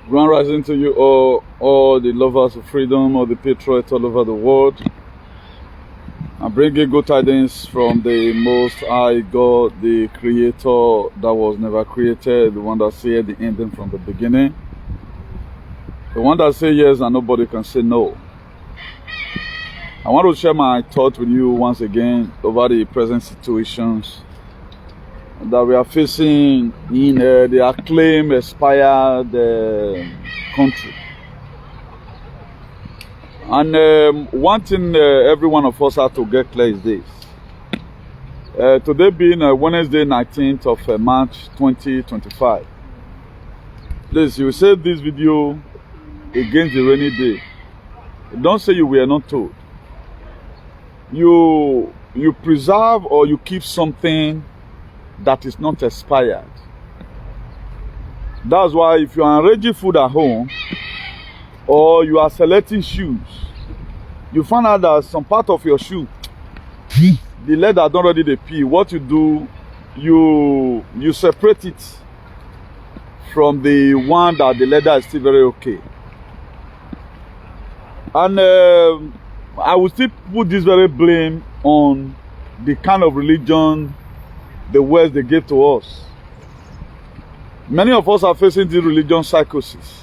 Grand rising to you all the lovers of freedom, all the patriots all over the world. I'm bringing good tidings from the Most High God, the Creator that was never created, the one that said the ending from the beginning, the one that says yes and nobody can say no. I want to share my thoughts with you once again over the present situations that we are facing in the acclaimed, expired country. And one thing every one of us have to get clear is this. Today being Wednesday 19th of March 2025. Please, you save this video against the rainy day. Don't say you were not told. You preserve or you keep something that is not expired. That's why if you are arranging food at home or you are selecting shoes, you find out that some part of your shoe, the leather don't ready to peel. What you do, you separate it from the one that the leather is still very okay. And I will still put this very blame on the kind of religion the West they gave to us. Many of us are facing this religion psychosis.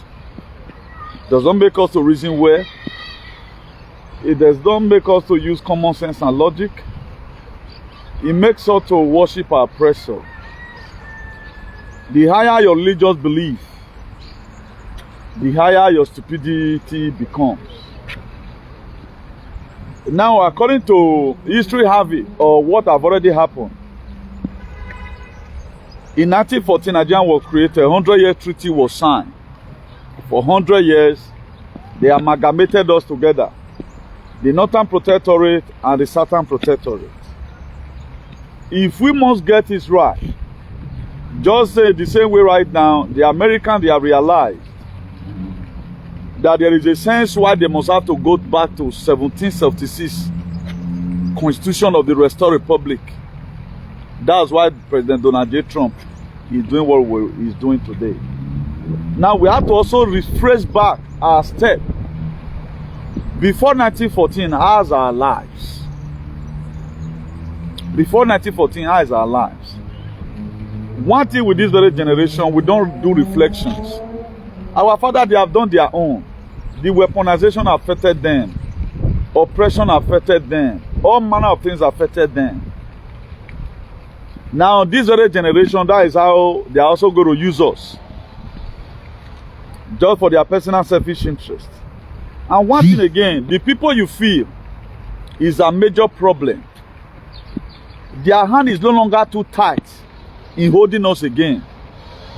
Does not make us to reason well. It does not make us to use common sense and logic. It makes us to worship our oppressor. The higher your religious belief, the higher your stupidity becomes. Now, according to history HEAV, or what have already happened, in 1914, Nigeria was created. 100-year treaty was signed. For 100 years, they amalgamated us together. The Northern Protectorate and the Southern Protectorate. If we must get this right, just say the same way right now, the Americans, they have realized that there is a sense why they must have to go back to 1776 Constitution of the Restored Republic. That's why President Donald J. Trump is doing what he's doing today. Now we have to also refresh back our step. Before 1914, how's our lives? Before 1914, how's our lives? One thing with this very generation, we don't do reflections. Our fathers, they have done their own. The weaponization affected them. Oppression affected them. All manner of things affected them. Now, this very generation, that is how they are also going to use us. Just for their personal selfish interest. And one thing again, the people you feel is a major problem. Their hand is no longer too tight in holding us again.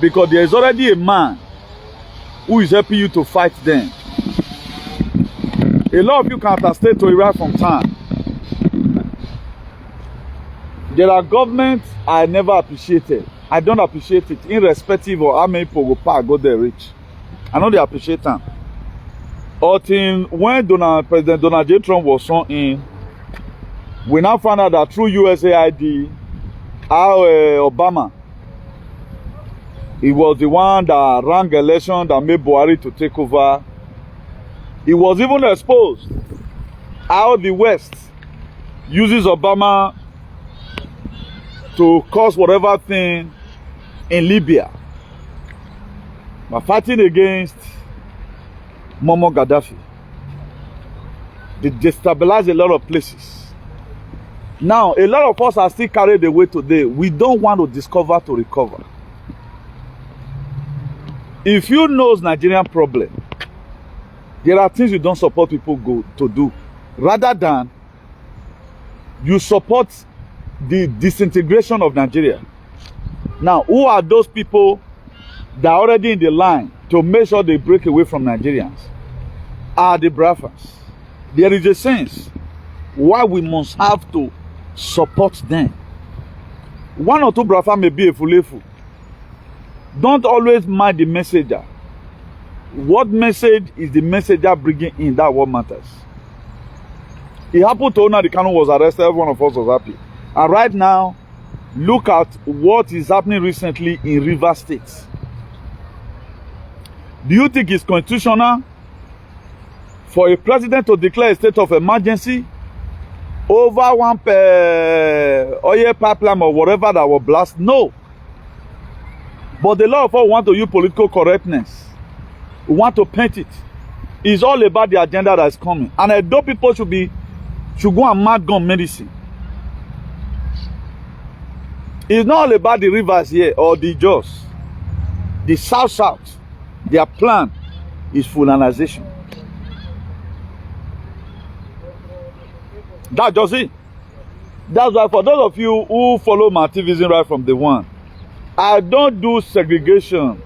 Because there is already a man who is helping you to fight them. A lot of you can attest to it right from time. There are governments I never appreciated. I don't appreciate it, irrespective of how many people go there rich. I know they appreciate them. Until when President Donald J. Trump was sworn in, we now found out that through USAID, how Obama, he was the one that ran the election that made Buhari to take over. He was even exposed how the West uses Obama to cause whatever thing in Libya. By fighting against Muammar Gaddafi. They destabilize a lot of places. Now, a lot of us are still carried away today. We don't want to discover to recover. If you know Nigerian problem, there are things you don't support people to do. Rather than you support the disintegration of Nigeria. Now, who are those people that are already in the line to make sure they break away from Nigerians? Are the Biafrans. There is a sense why we must have to support them. One or two Biafrans may be a fulefu. Don't always mind the messenger. What message is the messenger bringing in? That what matters. It happened to Ona the Kanu was arrested. Every one of us was happy. And right now, look at what is happening recently in Rivers State. Do you think it's constitutional for a president to declare a state of emergency over one oil pipeline or whatever that will blast? No. But the law of all want to use political correctness. We want to paint it. It's all about the agenda that is coming. And I know people should go and mad gun medicine. It's not all about the rivers here or the Jos. The South. Their plan is fulanization. That's just it. That's why for those of you who follow my activism right from the one, I don't do segregation.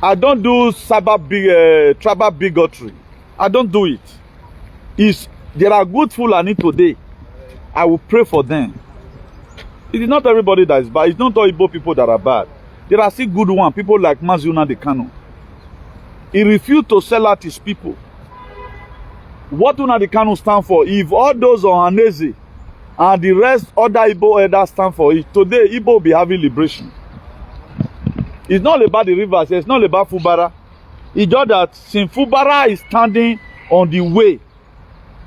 I don't do tribal bigotry. I don't do it. There are good Fulani today. I will pray for them. It is not everybody that is bad. It's not all Igbo people that are bad. There are still good ones, people like Mazuna the Kano. He refused to sell out his people. What Una the Kano stand for? If all those on Hanese and the rest other Igbo elders stand for it, today Igbo will be having liberation. It's not about the rivers, it's not about Fubara. It's just that since Fubara is standing on the way,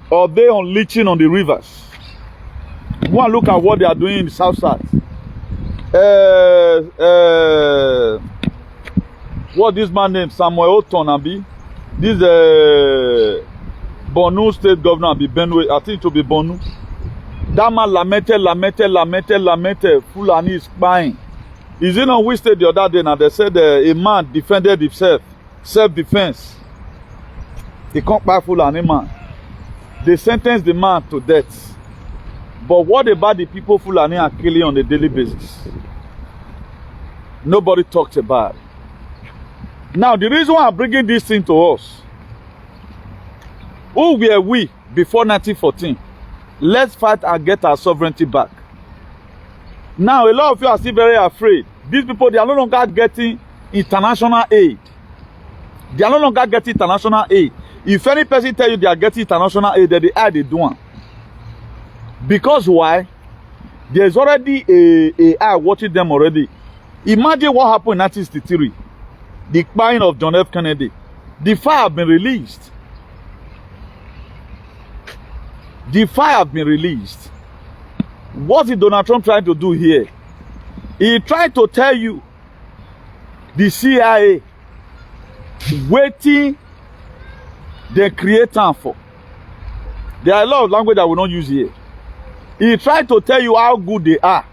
or they unleashing on the rivers. Go and look at what they are doing in the south side. What this man named Samuel Oton Abi? This Borno state governor Abi Benue, I think it will be Borno. That man lamented, Fulani is spying. Is it on which state the other day now they said a man defended himself, self-defense. He can't buy Fulani man. They sentenced the man to death. But what about the people Fulani are killing on a daily basis? Nobody talks about it. Now, the reason why I'm bringing this thing to us, who were we before 1914? Let's fight and get our sovereignty back. Now, a lot of you are still very afraid. These people, they are no longer getting international aid. They are no longer getting international aid. If any person tell you they are getting international aid, then they do one. Because why? There's already a eye watching them already. Imagine what happened in 1963. The killing of John F. Kennedy. The file have been released. The file have been released. What is Donald Trump trying to do here? He tried to tell you the CIA waiting they create time for. There are a lot of language that we don't use here. He tried to tell you how good they are.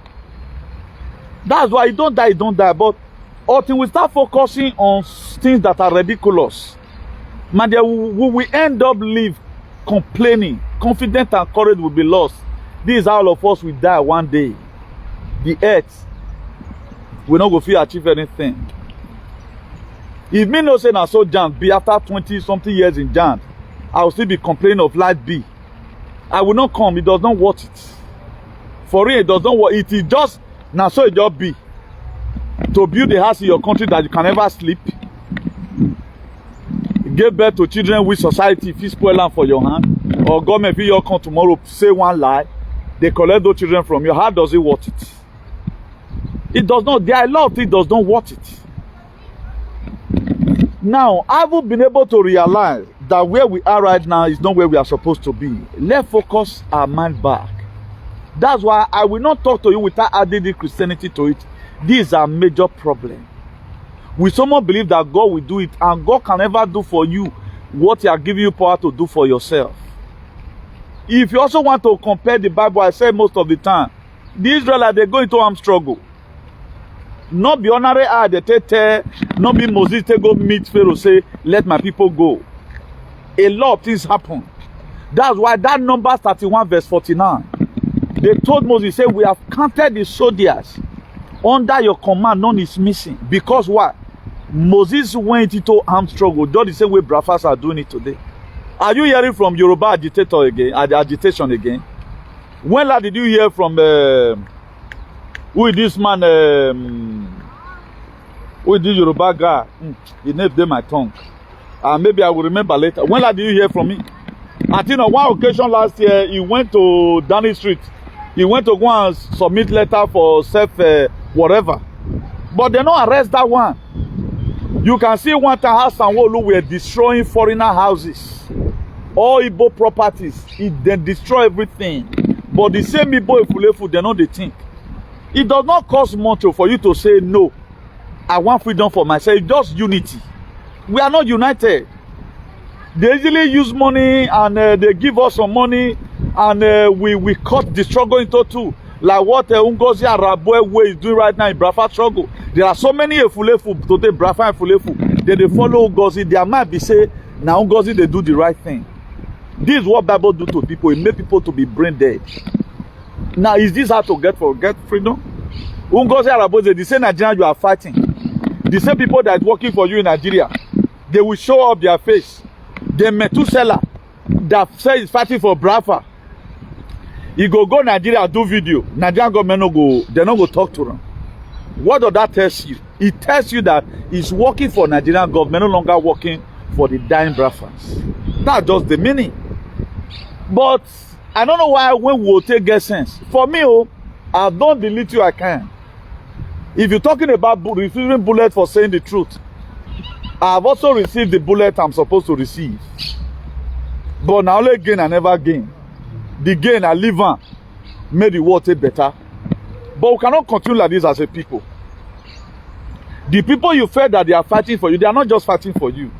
That's why you don't die. But until we start focusing on things that are ridiculous, man, we will end up complaining. Confidence and courage will be lost. This is how all of us will die one day. The earth will not go feel achieve anything. If me no say na so jam be after 20-something years in jam, I will still be complaining of light B. I will not come. It does not worth it. For real, it does not worth it. It is just now so it just be to build a house in your country that you can never sleep. Give birth to children with society if you spoil them for your hand, or government if you come tomorrow say one lie, they collect those children from you. How does it worth it? It does not. There are a lot of things does not worth it. Now, I've been able to realize that where we are right now is not where we are supposed to be. Let's focus our mind back. That's why I will not talk to you without adding the Christianity to it. This is a major problem. We someone believe that God will do it, and God can never do for you what He has given you power to do for yourself. If you also want to compare the Bible, I say most of the time, the Israelites, they go into armed struggle. Not be honorary, they not be Moses, they go meet Pharaoh, say, let my people go. A lot of things happen. That's why that number 31 verse 49, they told Moses, say, we have counted the soldiers under your command, none is missing. Because what? Moses went into armed struggle, just the same way Biafrans are doing it today. Are you hearing from Yoruba agitator again, agitation again? When last did you hear from who is this man? Who is this Yoruba guy? He named them my tongue. Maybe I will remember later. When last did you hear from me? I think on one occasion last year, he went to Downing Street. He went to go and submit letter for self whatever. But they don't arrest that one. You can see one time how Sanwo-Olu were destroying foreigner houses, all Igbo properties. They destroy everything. But the same Igbo Efulefu, they know they think. It does not cost much for you to say, no, I want freedom for myself. It's just unity. We are not united. They easily use money and they give us some money and we cut the struggle into two. Like what Ngozi Arabwe is doing right now in Biafran struggle. There are so many Efulefu today, Biafran Efulefu. They follow Ngozi. They might be say, now Ngozi they do the right thing. This is what Bible do to people. It make people to be brain dead. Now is this how to get freedom? Ngozi Arabwe, the same Nigerian you are fighting. The same people that is working for you in Nigeria, they will show up their face. The Methuselah that says is fighting for Biafra. He go Nigeria do video. Nigerian government no go, they no go talk to them. What does that tell you? It tells you that he's working for Nigerian government, no longer working for the dying Biafrans. That's just the meaning. But I don't know why when we will take get sense. For me, I've done the little I can. If you're talking about receiving bullet for saying the truth, I've also received the bullet I'm supposed to receive. But now only gain I never gain. The gain I live on made the world take better. But we cannot continue like this as a people. The people you feel that they are fighting for you, they are not just fighting for you.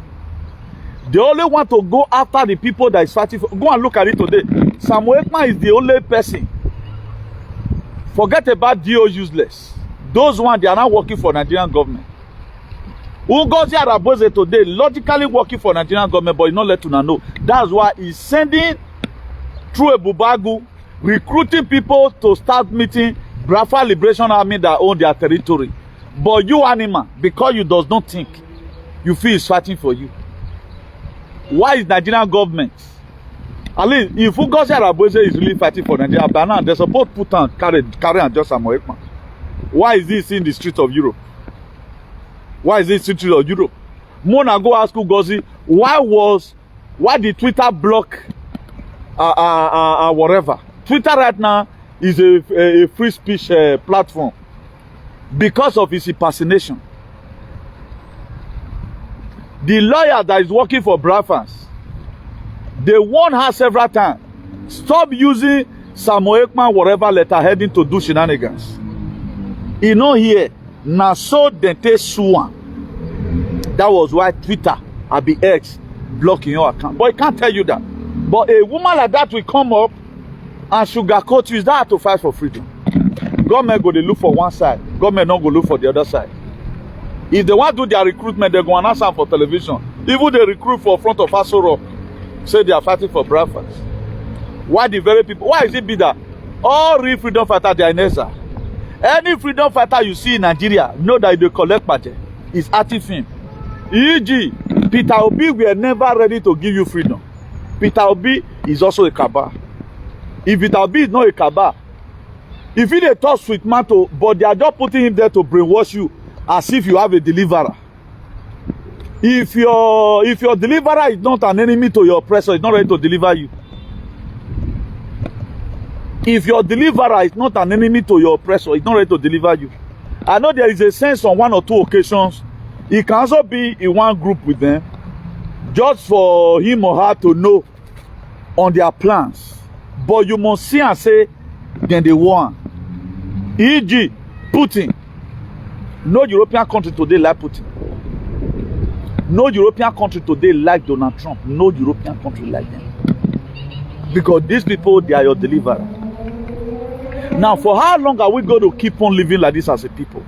They only want to go after the people that is fighting for. Go and look at it today. Samuel Ekman is the only person. Forget about DO useless. Those ones, they are not working for Nigerian government. Ngozi Arabwe today logically working for Nigerian government, but he's not let una know. That's why he's sending through a Bubagu, recruiting people to start meeting Biafra Liberation Army that own their territory. But you animal, because you does not think, you feel is fighting for you. Why is Nigerian government? At least if Ngozi Arabwe is really fighting for Nigeria, by now they support put on carry and just Samuel Ekman. Why is this in the streets of Europe? Why is this in the streets of Europe? Mona go ask Ngozi, why did Twitter block whatever? Twitter right now is a free speech platform because of his impersonation. The lawyer that is working for Biafrans, they warned her several times, stop using Samuel Ekman whatever letter heading to do shenanigans. You know here, now so dente SWAN. That was why Twitter, X, blocking your account. But I can't tell you that. But a woman like that will come up and sugarcoat you. Is that to fight for freedom? Government go to look for one side. Government not go look for the other side. If they want to do their recruitment, they go and ask them for television. Even they recruit for front of Aso Rock, say they are fighting for Biafrans. Why the very people? Why is it be that all real freedom fighters they are in ESA? Any freedom fighter you see in Nigeria, know that they collect party. It's active him. E.g., Peter Obi were never ready to give you freedom. Peter Obi is also a cabal. If Peter Obi is not a cabal, if he dey talk sweet man to, but they are just putting him there to brainwash you as if you have a deliverer. If your deliverer is not an enemy to your oppressor, he's not ready to deliver you. If your deliverer is not an enemy to your oppressor, he's not ready to deliver you. I know there is a sense on one or two occasions, he can also be in one group with them, just for him or her to know on their plans. But you must see and say, then they won. E.g., Putin. No European country today like Putin. No European country today like Donald Trump. No European country like them. Because these people, they are your deliverer. Now, for how long are we going to keep on living like this as a people?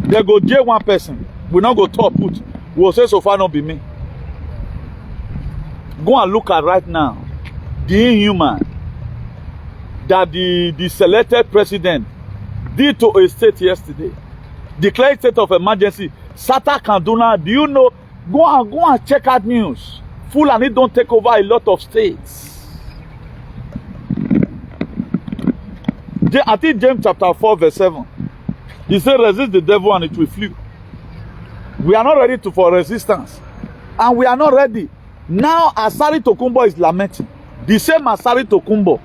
They go jail one person. We not go talk put. We will say so far not be me. Go and look at right now the inhuman that the selected president did to a state yesterday. Declared state of emergency. Sata Kaduna, do you know? Go and check out news. Fulani don't take over a lot of states. I think James chapter 4 verse 7. He said, resist the devil and it will flee. We are not ready for resistance. And we are not ready. Now Asari Tokumbo is lamenting. The same Asari Tokumbo.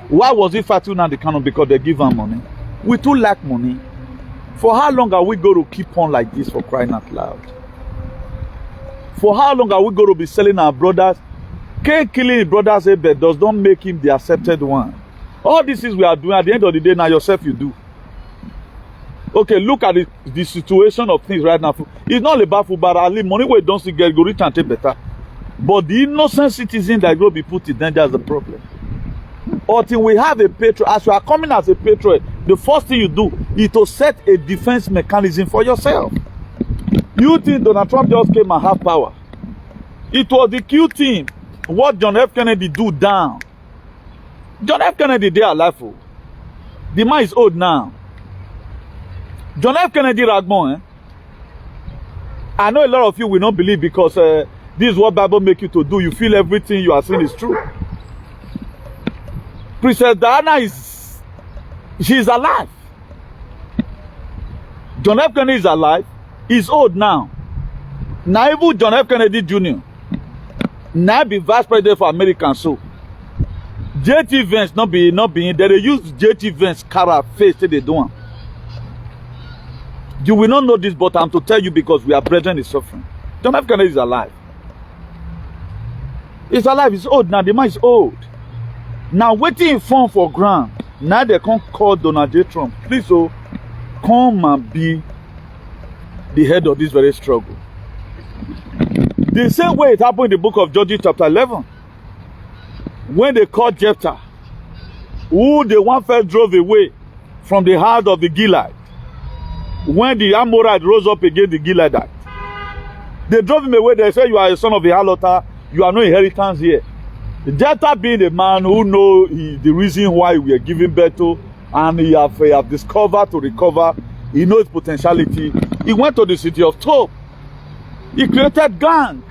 Why was he fighting now the canon? Because they give him money. We too lack money. For how long are we going to keep on like this, for crying out loud? For how long are we going to be selling our brothers? Cain killing his brothers Abel does not make him the accepted one. All these things we are doing, at the end of the day, now yourself you do. Okay, look at the situation of things right now. It's not about football. Ali, money we don't see get go rich and take better. But the innocent citizen that will be put in danger is the problem. Until we have a patriot, as you are coming as a patriot, the first thing you do is to set a defense mechanism for yourself. You think Donald Trump just came and have power? It was the Q team. What John F. Kennedy do down. John F. Kennedy, they are alive. The man is old now. John F. Kennedy Ragmon, I know a lot of you will not believe because this is what Bible make you to do. You feel everything you are saying is true. Princess Diana she's alive. John F. Kennedy is alive. He's old now. Now even John F. Kennedy Jr. now be vice president for American so. JT Vance not being there. They use JT Vance cara face till they do one. You will not know this, but I'm to tell you because we are brethren is suffering. John F. Kennedy is alive. He's alive. He's old now. The man is old. Now waiting form for ground. Now they can't call Donald J. Trump. Please, oh, come and be the head of this very struggle. The same way it happened in the book of Judges chapter 11. When they caught Jephthah, who the one first drove away from the heart of the Gilead. When the Amorite rose up against the Gileadite, they drove him away. They said, you are a son of a harlot, you have no inheritance here. Jephthah being a man who knows the reason why we are giving birth to, and he have discovered to recover, he knows potentiality. He went to the city of Tob. He created gang.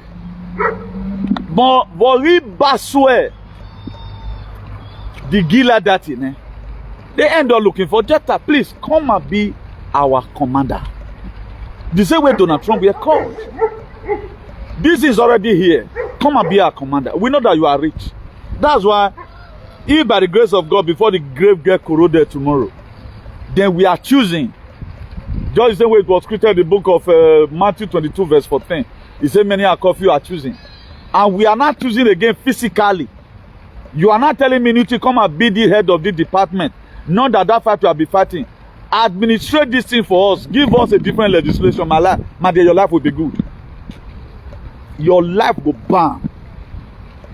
But Voli Baswe, the Gileadite, they end up looking for Jephthah. Please come and be our commander. The same way Donald Trump we are called. This is already here. Come and be our commander. We know that you are rich. That's why, if by the grace of God, before the grave get corroded tomorrow, then we are choosing. Just the same way it was created in the book of Matthew 22 verse 14. He said, many are called, few are choosing. And we are not choosing again physically. You are not telling me you to come and be the head of the department. Not that fight you will be fighting. Administrate this thing for us. Give us a different legislation. My dear, your life will be good. Your life will burn.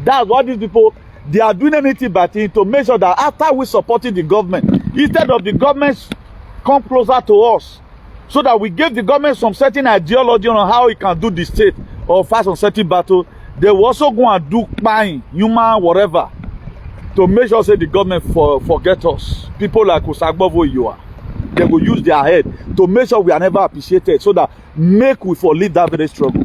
That's what these people, they are doing anything but to make sure that after we supporting the government, instead of the government come closer to us, so that we give the government some certain ideology on how it can do the state or fight some certain battle, they will also go and do buying, human, whatever, to make sure say the government forget us. People like Usagbovo you are. They will use their head to make sure we are never appreciated, so that make we for leave that very struggle.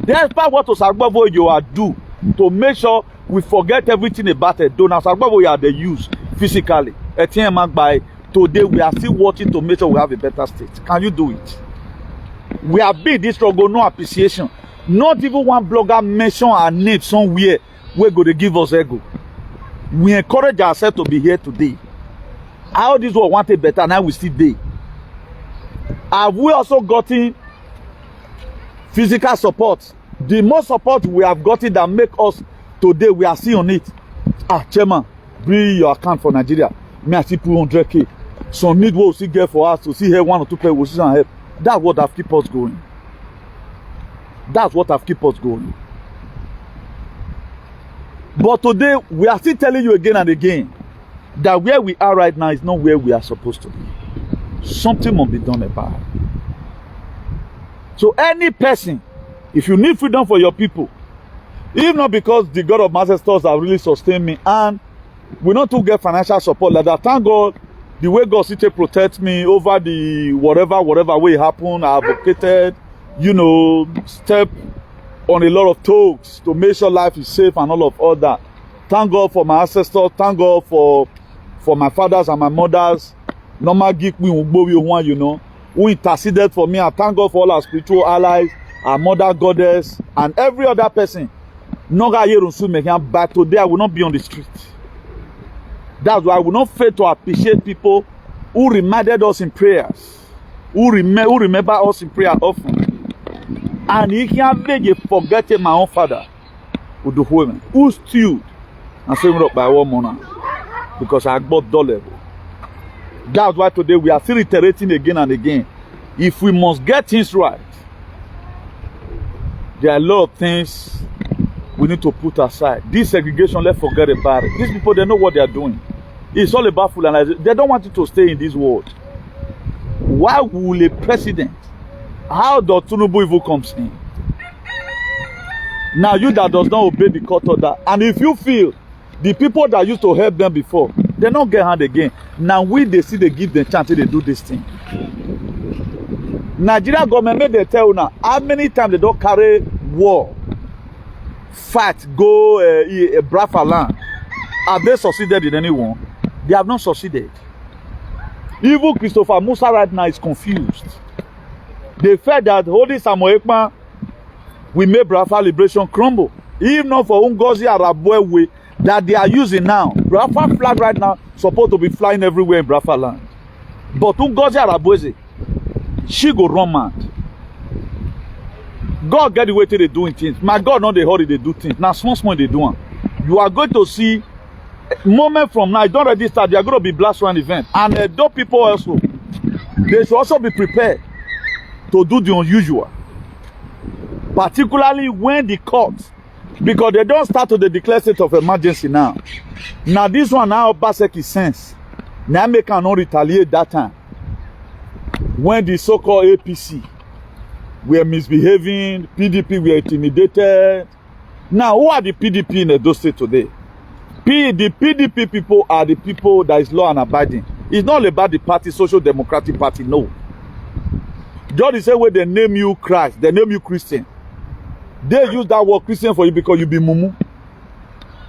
Despite what Usagbovo you are do to make sure we forget everything about it. Don't Usagbovo you are the use physically. By today we are still working to make sure we have a better state. Can you do it? We have been this struggle, no appreciation. Not even one blogger mention our name somewhere where go to give us ego. We encourage ourselves to be here today. How this world wanted better, now we still there. Have we also gotten physical support? The more support we have gotten that make us today, we are still on it. Chairman, bring your account for Nigeria. Me I still put 100K. Some need what we still get for us to see here 1 or 2 people will still help. That's what have keep us going. That's what have keep us going. But today, we are still telling you again and again that where we are right now is not where we are supposed to be. Something must be done about it. So any person, if you need freedom for your people, if not because the God of my ancestors have really sustained me, and we not to get financial support like that, thank God, the way God still protect me over the whatever way it happened, I advocated, step on a lot of toes to make sure life is safe and all that. Thank God for my ancestors. Thank God for my fathers and my mothers. Normal geek me who interceded for me. I thank God for all our spiritual allies, our mother goddess, and every other person. But today I will not be on the street. That's why I will not fail to appreciate people who reminded us in prayers, who remember us in prayer often. And he can't beg forgetting my own father with the women who stewed and saved up by one money because I got dollar. That's why today we are still reiterating again and again. If we must get things right, there are a lot of things we need to put aside. This segregation, let's forget about it. These people, they know what they are doing. It's all about fulanization. They don't want you to stay in this world. Why will a president, how does Tinubu even comes in? Now you that does not obey the court order, and if you feel the people that used to help them before, they don't get hand again. Now they see they give them chance to they do this thing. Nigeria government made they tell you now how many times they don't carry war, fight, go Biafrans. Have they succeeded in anyone? They have not succeeded. Even Christopher Musa right now is confused. They felt that holding Samuel Ekman will make Biafra liberation crumble. If not for Ngozi Arabwe that they are using now, Biafra flag right now supposed to be flying everywhere in Biafra land. But Ngozi Arabwe, she go run mad. God get the way to they doing things. My God, not the hurry they do things. Now small they do them. You are going to see moment from now. It don't already start. They are going to be Black Swan event, and those people also, they should also be prepared to do the unusual. Particularly when the courts, because they don't start to the declare state of emergency now. Now this one now Obaseki sense. Now make cannot retaliate that time. When the so-called APC were misbehaving, PDP were intimidated. Now who are the PDP in Edo State today? The PDP people are the people that is law and abiding. It's not about the party, Social Democratic Party, no. Just the same way they name you Christ, they name you Christian. They use that word Christian for you because you be mumu.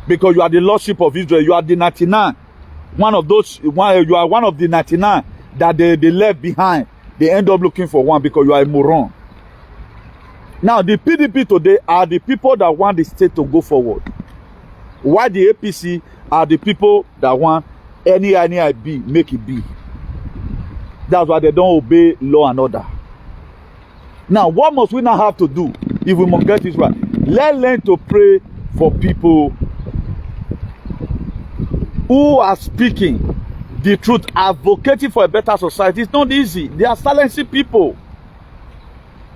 Because you are the Lordship of Israel. You are the 99. You are one of the 99 that they left behind. They end up looking for one because you are a moron. Now, the PDP today are the people that want the state to go forward. While the APC are the people that want any be, make it be. That's why they don't obey law and order. Now, what must we now have to do if we must get this right? Let's learn to pray for people who are speaking the truth, advocating for a better society. It's not easy. They are silencing people.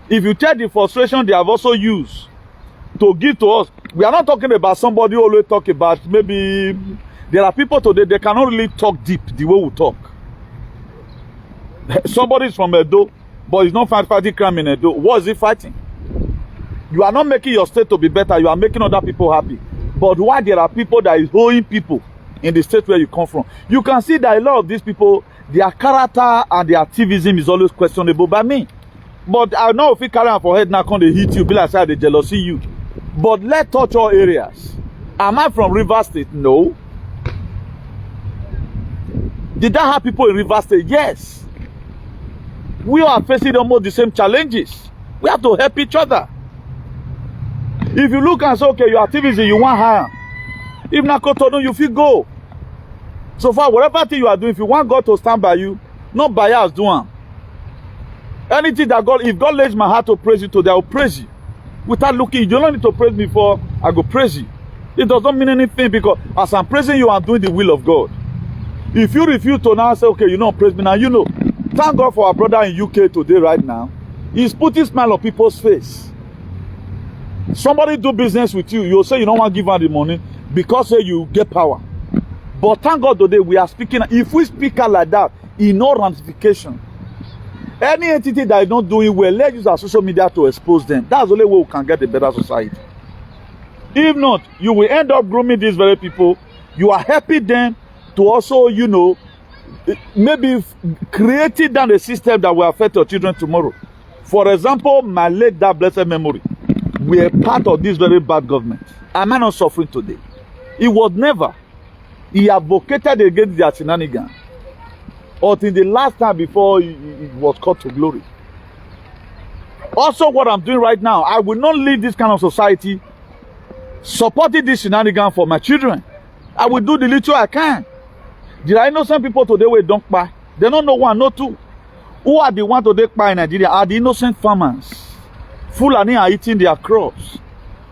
If you check the frustration they have also used to give to us, we are not talking about somebody who always talk about maybe there are people today they cannot really talk deep the way we talk. Somebody is from Edo, but he's not fighting crime in Edo. What is he fighting? You are not making your state to be better. You are making other people happy. But why there are people that is holding people in the state where you come from? You can see that a lot of these people, their character and their activism is always questionable by me. But I know if you carry on for head now, come they hit you, be like say they jealousy you. But let's touch all areas. Am I from Rivers State? No. Did I have people in Rivers State? Yes. We are facing almost the same challenges. We have to help each other. If you look and say, okay, your activism, you want higher. If not Cotonou, you feel go. So far, whatever thing you are doing, if you want God to stand by you, not by us doing. Anything that God, if God lays my heart to praise you today, I will praise you. Without looking, you don't need to praise me for, I go praise you. It does not mean anything because as I'm praising you, I'm doing the will of God. If you refuse to now say, okay, you don't praise me now, you know. Thank God for our brother in UK today right now. He's putting smile on people's face. Somebody do business with you, you'll say you don't want to give her the money because say you get power. But thank God today we are speaking. If we speak out like that, in no ramification, any entity that is not doing well, let's use our social media to expose them. That's the only way we can get a better society. If not, you will end up grooming these very people. You are helping them to also, you know, maybe creating down a system that will affect your children tomorrow. For example, my late dad, blessed memory, we are part of this very bad government. Am I not suffering today? It was never. He advocated against their shenanigans. Until the last time before it was called to glory. Also, what I'm doing right now, I will not leave this kind of society supporting this shenanigans for my children. I will do the little I can. There are innocent people today who don't buy. They don't know one, no two. Who are the ones today buy in Nigeria are the innocent farmers. Fulani are eating their crops.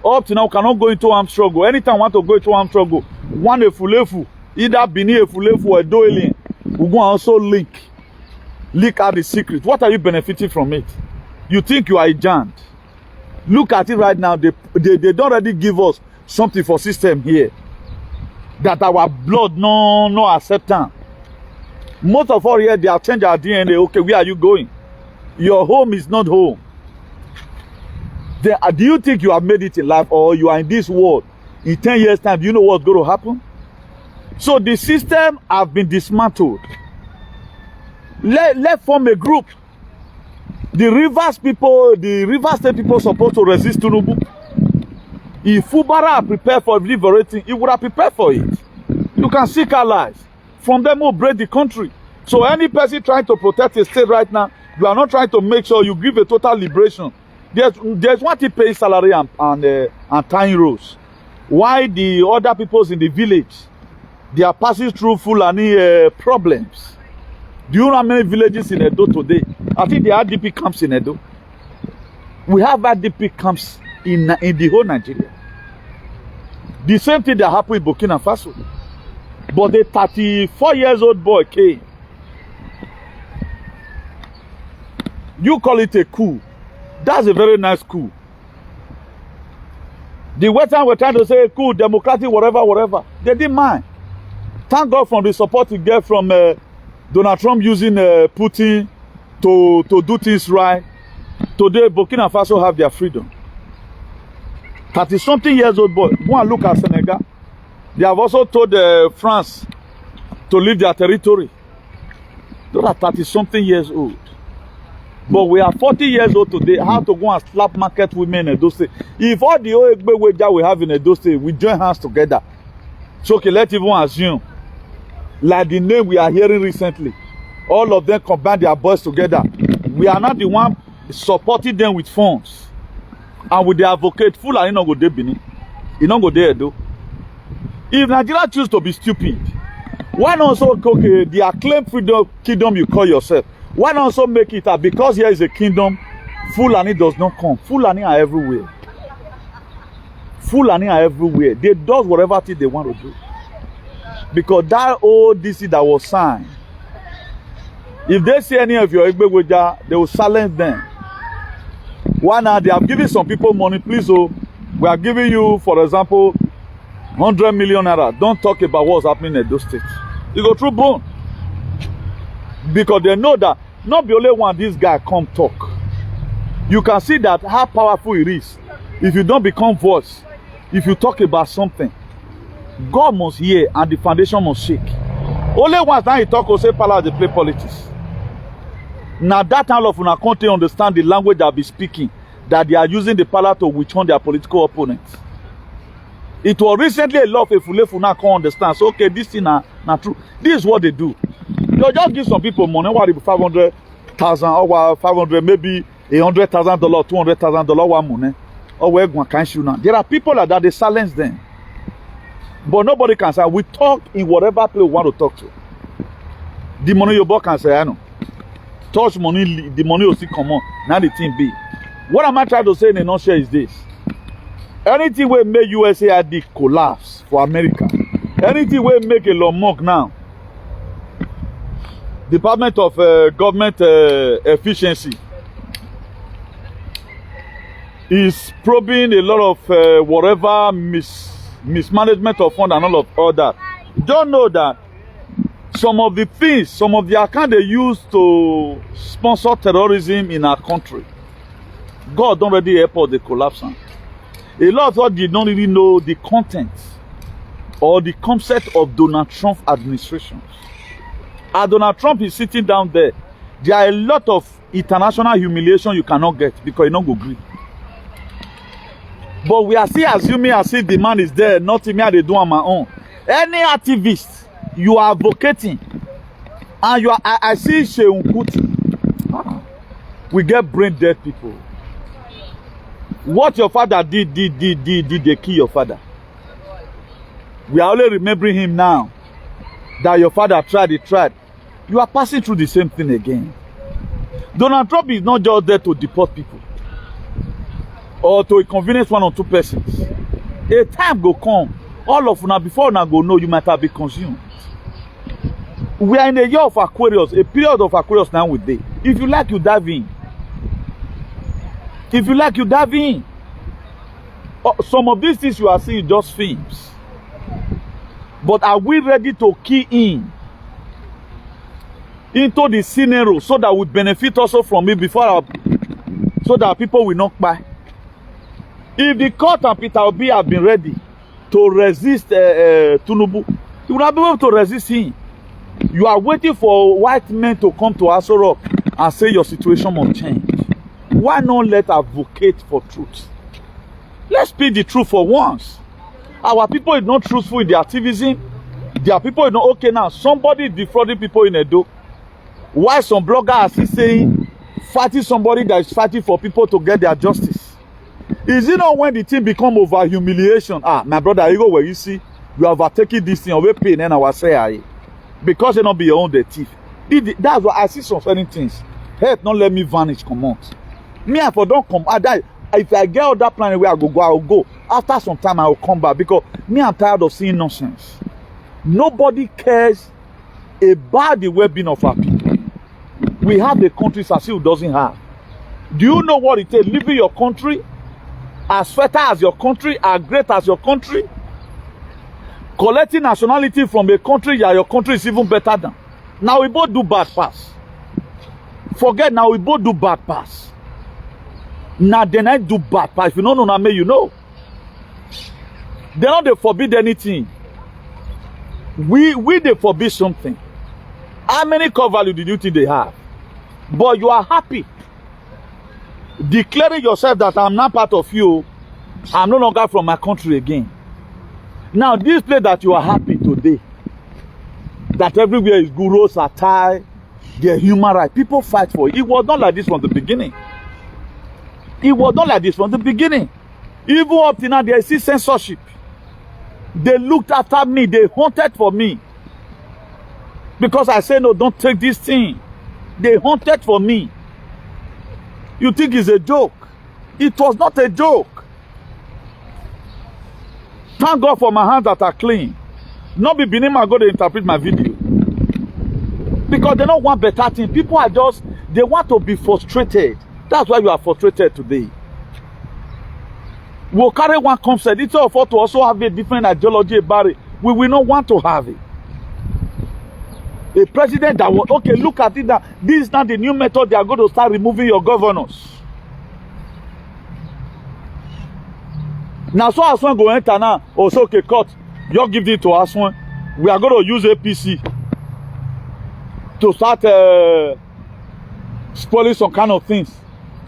Up to now, cannot go into armed struggle. Anytime want to go into armed struggle, one efulefu, either Bini efulefu or Doelin, we go also leak out the secret. What are you benefiting from it? You think you are a giant. Look at it right now. They don't already give us something for system here. That our blood no acceptance. Most of all here, they have changed our DNA. Okay, where are you going? Your home is not home. Then, do you think you have made it in life, or you are in this world in 10 years' time? Do you know what's going to happen? So the system have been dismantled. Let's form a group. The Rivers State people supposed to resist Tinubu. If Fubara are prepared for liberating, he would have prepared for it. You can seek allies from them who break the country. So any person trying to protect a state right now, you are not trying to make sure you give a total liberation. There's one thing paying salary and tying rows. Why the other peoples in the village, they are passing through Fulani problems. Do you know how many villages in Edo today? I think there are IDP camps in Edo. We have IDP camps in the whole Nigeria. The same thing that happened in Burkina Faso. But the 34-year-old boy came. You call it a coup. That's a very nice coup. The Western were trying to say coup, democratic, whatever. They didn't mind. Thank God for the support we get from Donald Trump using Putin to do things right. Today, Burkina Faso have their freedom. 30-something years old boy. Go and look at Senegal. They have also told France to leave their territory. Those are 30-something years old. But we are 40 years old today. How to go and slap market women in Edo State? If all the Oegbe wager we have in Edo State, we join hands together. So okay, let's even assume, like the name we are hearing recently, all of them combine their boys together. We are not the one supporting them with funds. And with the advocate, full and not go there, Benin. You don't go there, though. If Nigeria choose to be stupid, why not also okay, the acclaimed freedom kingdom you call yourself? Why not also make it up? Because here is a kingdom, Fulani does not come. Fulani are everywhere. Fulani are everywhere. They do whatever thing they want to do. Because that old DC that was signed, if they see any of your Igbeweja, they will silence them. Why now? They have given some people money. Please, oh, we are giving you, for example, 100 million naira. Don't talk about what's happening in those states. You go through bone. Because they know that not the only one this guy come talk. You can see that how powerful it is. If you don't become voice, if you talk about something, God must hear and the foundation must shake. Only once now he talk or say palace they play politics. Now that all of una can't understand the language they'll be speaking, that they are using the palace to witch hunt their political opponents. It was recently a lot of Efulefu now can't understand. So okay, this thing not true. This is what they do. You just give some people money, what if 500,000 or 500, maybe $100,000, $200,000 one money. Or where one can shoot now. There are people like that, they silence them. But nobody can say, we talk in whatever place we want to talk to. The money your boss can say, I know. Touch money, the money will still come on. Now the thing be. What am I trying to say in a nutshell is this. Anything will make USAID collapse for America. Anything will make a Lomok now. Department of Government Efficiency is probing a lot of whatever mismanagement of fund and all of all that. Don't know that some of the things, some of the accounts they use to sponsor terrorism in our country, God don't already help us, they collapse. A lot of us did not really know the content or the concept of Donald Trump administration. As Donald Trump is sitting down there, there are a lot of international humiliation you cannot get because you don't go green. But we are still assuming as if the man is there, nothing me they do on my own. Any activist you are advocating, and you are, I see Sheun Kuti. We get brain dead people. What your father did they kill your father? We are only remembering him now. That your father tried. You are passing through the same thing again. Donald Trump is not just there to deport people. or to inconvenience one or two persons. A time go come, all of una before una go know you might have been consumed. We are in a year of Aquarius, a period of Aquarius now with day. If you like, you dive in. If you like, you dive in. Some of these things you are seeing just films. But are we ready to key in into the scenario so that we benefit also from it so that people will not buy? If the court and Peter Obi have been ready to resist Tinubu, you will not be able to resist him. You are waiting for white men to come to Aso Rock and say your situation must change. Why not let advocate for truth? Let's speak the truth for once. Our people is not truthful in their activism. Their people is not okay now. Somebody defrauding people in Edo. Why some bloggers are saying fighting somebody that is fighting for people to get their justice? Is it not when the thing become over humiliation? Ah, my brother, you go where you see you have overtaken this thing away pain and I was say because you not be your own the thief. That's why I see some certain things. Help not let me vanish, come out. Me if I don't come, I die. If I get all that plan where I will go. After some time I will come back because me I'm tired of seeing nonsense. Nobody cares about the well-being of our people. We have the country Sasiu doesn't have. Do you know what it takes living your country as fertile as your country, as great as your country? Collecting nationality from a country that your country is even better than. Now we both do bad pass. Forget now we both do bad pass. Now then I do bad pass. If you don't know me, you know. They don't they forbid anything. We they forbid something. How many core value did you think they have? But you are happy. Declaring yourself that I'm not part of you. I'm no longer from my country again. Now this place that you are happy today, that everywhere is good, roads are tied, they're human rights. People fight for it. It was not like this from the beginning. It was not like this from the beginning. Even up to now, there is censorship. They looked after me. They hunted for me. Because I said, no, don't take this thing. They hunted for me. You think it's a joke? It was not a joke. Thank God for my hands that are clean. Not be beginning my God to interpret my video. Because they don't want better things. People are just, they want to be frustrated. That's why you are frustrated today. We'll carry one concept. It's all for to also have a different ideology about it. We will not want to have it. A president that will, okay, look at it now. This is not the new method. They are going to start removing your governors. Now, so Aswan go enter now. Also, okay, court. You give it to Aswan. We are going to use APC to start spoiling some kind of things.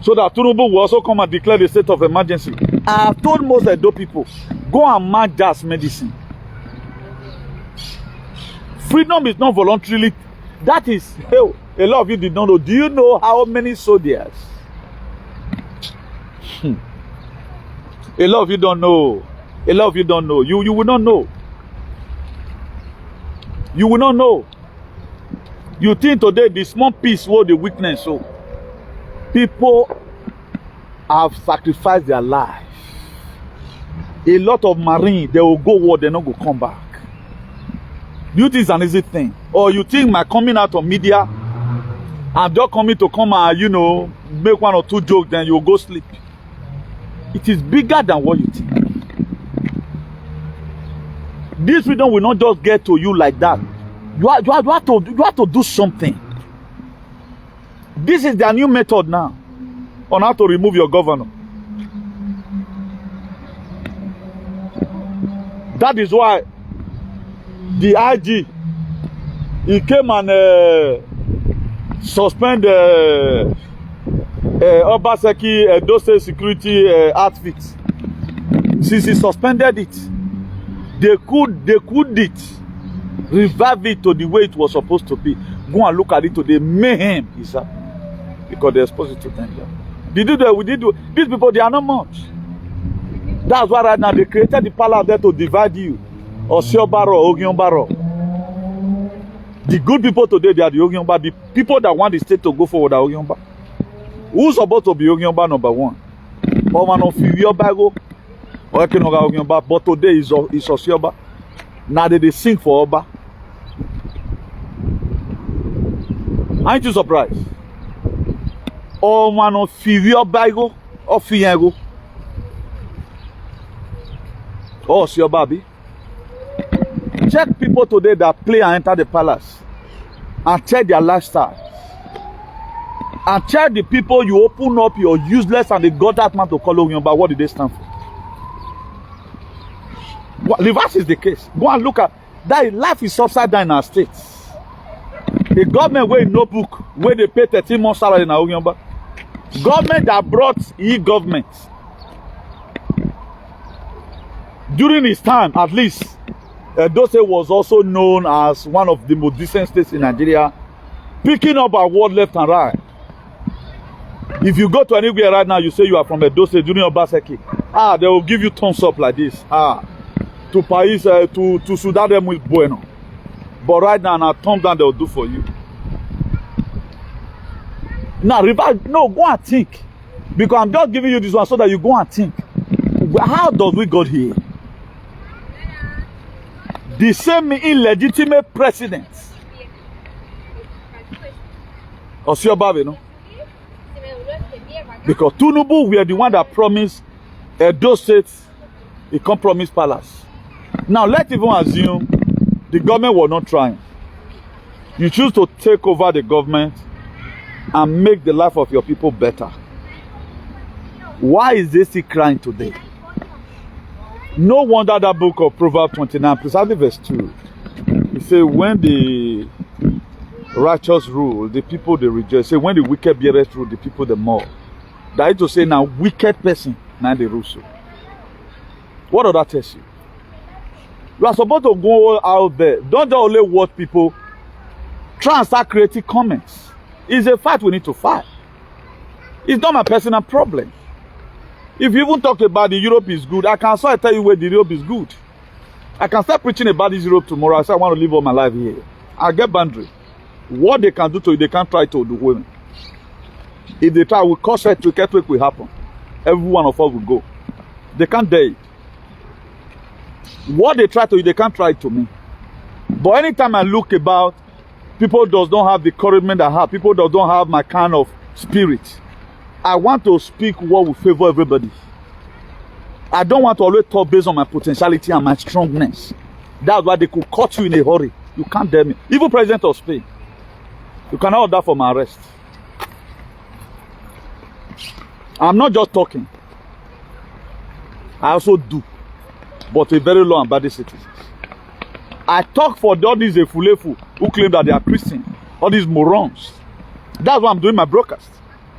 So that Tinubu will also come and declare the state of emergency. I have told most of those people, go and match that medicine. Freedom is not voluntarily. That is, hey, a lot of you did not know. Do you know how many soldiers? A lot of you don't know. A lot of you don't know. You will not know. You will not know. You think today the small piece was the weakness. So people have sacrificed their life. A lot of Marines, they will go war, they not go come back. Do you think it's an easy thing? Or you think my coming out of media, I'm just coming to come and, you know, make one or two jokes, then you'll go sleep. It is bigger than what you think. This freedom will not just get to you like that. You have to do something. This is their new method now on how to remove your governor. That is why the IG, he came and suspend Obaseki Edo State security outfits. Since he suspended it, they could revive it to the way it was supposed to be. Go and look at it today. Mayhem is happening because they're supposed to danger. These people, they are not much. That's why right now they created the power there to divide you. Or Siobaro or Ogionbaro. The good people today, they are the Ogionba. The people that want the state to go forward are Ogionba. Who's supposed to be Ogionba number one? Or man of your bago. Or can go back. But today is Osioba. Now they sing for Oba. Aren't you surprised? Or man of your bago or Fiago. Oh, Osioba be. Check people today that play and enter the palace. And check their lifestyle. And check the people you open up your useless and they got that man to call you, but what did they stand for? Reverse is the case. Go and look at that. Life is upside down in our states. The government wey no book where they pay 13 months salary in Oyomba. Government that brought e-government. During his time, at least, Dose was also known as one of the most decent states in Nigeria, picking up award left and right. If you go to anywhere right now, you say you are from Dose during Obaseki. They will give you thumbs up like this. To Pais, to Sudan them with Bueno. But right now, thumbs down they will do for you. Now, no, go and think. Because I'm just giving you this one so that you go and think. How does we got here? The same illegitimate president. Osioba, no? Because Tinubu were the one that promised Edo State a compromise palace. Now let's even assume the government was not trying. You choose to take over the government and make the life of your people better. Why is they still crying today? No wonder that book of Proverbs 29, precisely verse 2. It says, when the righteous rule, the people they rejoice. Say, when the wicked beareth rule, the people they mourn. That is to say, now wicked person, now they rule so. What does that tell you? You are supposed to go out there. Don't just only watch people. Try and start creating comments. It's a fight we need to fight. It's not my personal problem. If you even talk about the Europe is good, I can start tell you where the Europe is good. I can start preaching about this Europe tomorrow. I say I want to live all my life here. I get boundary. What they can do to you, they can't try to do women. If they try, we cause it, it will happen. Every one of us will go. They can't dare it. What they try to you, they can't try it to me. But anytime I look about, people does not have the encouragement I have. People does not have my kind of spirit. I want to speak what will favor everybody. I don't want to always talk based on my potentiality and my strongness. That's why they could cut you in a hurry. You can't dare me. Even President of Spain, you cannot order for my arrest. I'm not just talking. I also do. But a very low and bad citizens. I talk for all these Efulefu who claim that they are Christian. All these morons. That's why I'm doing my broadcast.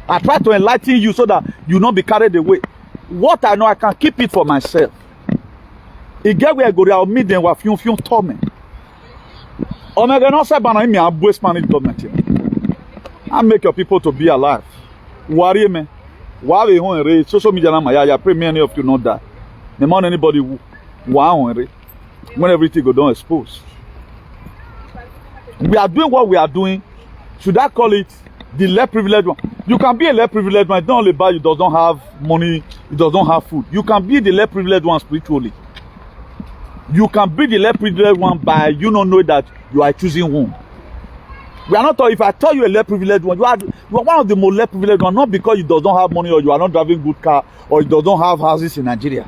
I try to enlighten you so that you not be carried away. What I know, I can keep it for myself. It get where I go, I'll meet them with few torment. Omega no say bana me abo Spanish government. I make your people to be alive. Worry me. Why we on raise social media na ya pray many of you not die. The more anybody who when everything go down exposed. We are doing what we are doing. Should I call it the less privileged one? You can be a less privileged one. It's not only about you does not have money, it does not have food. You can be the less privileged one spiritually. You can be the less privileged one by you not know that you are choosing one. We are not talking, if I tell you a less privileged one, you are one of the most less privileged one, not because you does not have money or you are not driving good car or you does not have houses in Nigeria.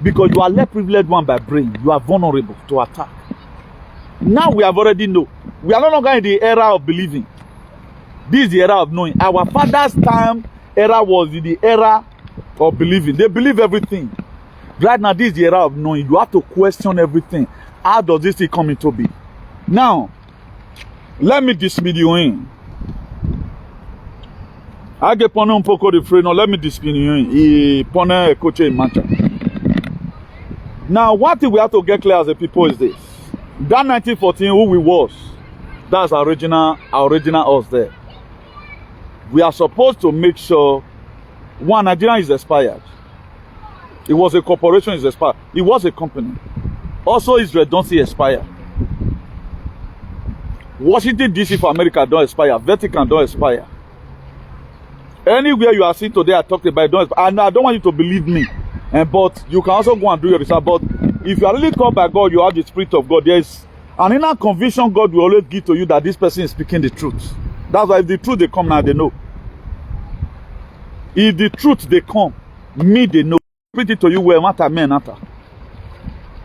Because you are less privileged one by brain. You are vulnerable to attack. Now we have already know. We are no longer in the era of believing. This is the era of knowing. Our father's time era was the era of believing. They believe everything. Right now, this is the era of knowing. You have to question everything. How does this thing come into being? Now, let me dismiss you in. I get pone un poco de freno. Let me dismiss you in. E pone a coche in mancha. Now, one thing we have to get clear as a people is this. That 1914, who we was, that's our original us there. We are supposed to make sure, one, Nigeria is expired. It was a corporation, is expired. It was a company. Also, Israel don't see expire. Washington, D.C. for America don't expire. Vatican don't expire. Anywhere you are seen today, I talked about it. I don't want you to believe me. But you can also go and do your research. But if you are really called by God, you have the Spirit of God. There is an inner conviction God will always give to you that this person is speaking the truth. That's why if the truth they come now, they know. If the truth they come, me they know. Put it to you where matter men matter.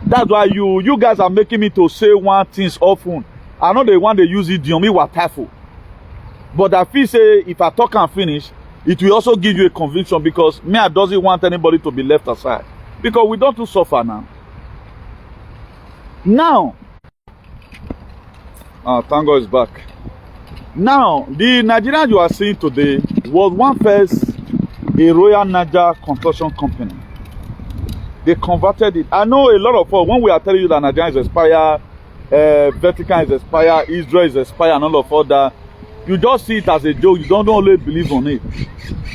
That's why you guys are making me to say one things often. I know the one they use it on me was careful. But I feel say if I talk and finish, it will also give you a conviction because me I doesn't want anybody to be left aside. Because we don't suffer now. Now, thank God is back. Now, the Nigerian you are seeing today was one first a Royal Niger construction company. They converted it. I know a lot of us, when we are telling you that Nigeria is expired, Vatican is expired, Israel is expired, and all of all that, you just see it as a joke. You don't only believe on it.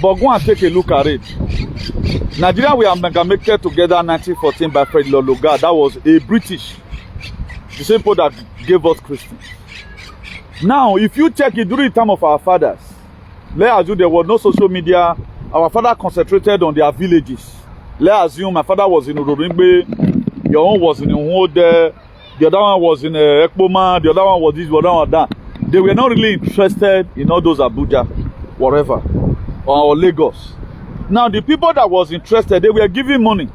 But go and take a look at it. Nigeria, we amalgamated together in 1914 by Fred Lologa. That was a British. The same people that gave us Christians. Now, if you check it during the time of our fathers, let's assume there was no social media. Our father concentrated on their villages. Let's assume my father was in Ururimbe, your own was in Nwode, the other one was in Ekpoma, the other one was this, the other one that. They were not really interested in all those Abuja, whatever, or Lagos. Now, the people that was interested, they were giving money.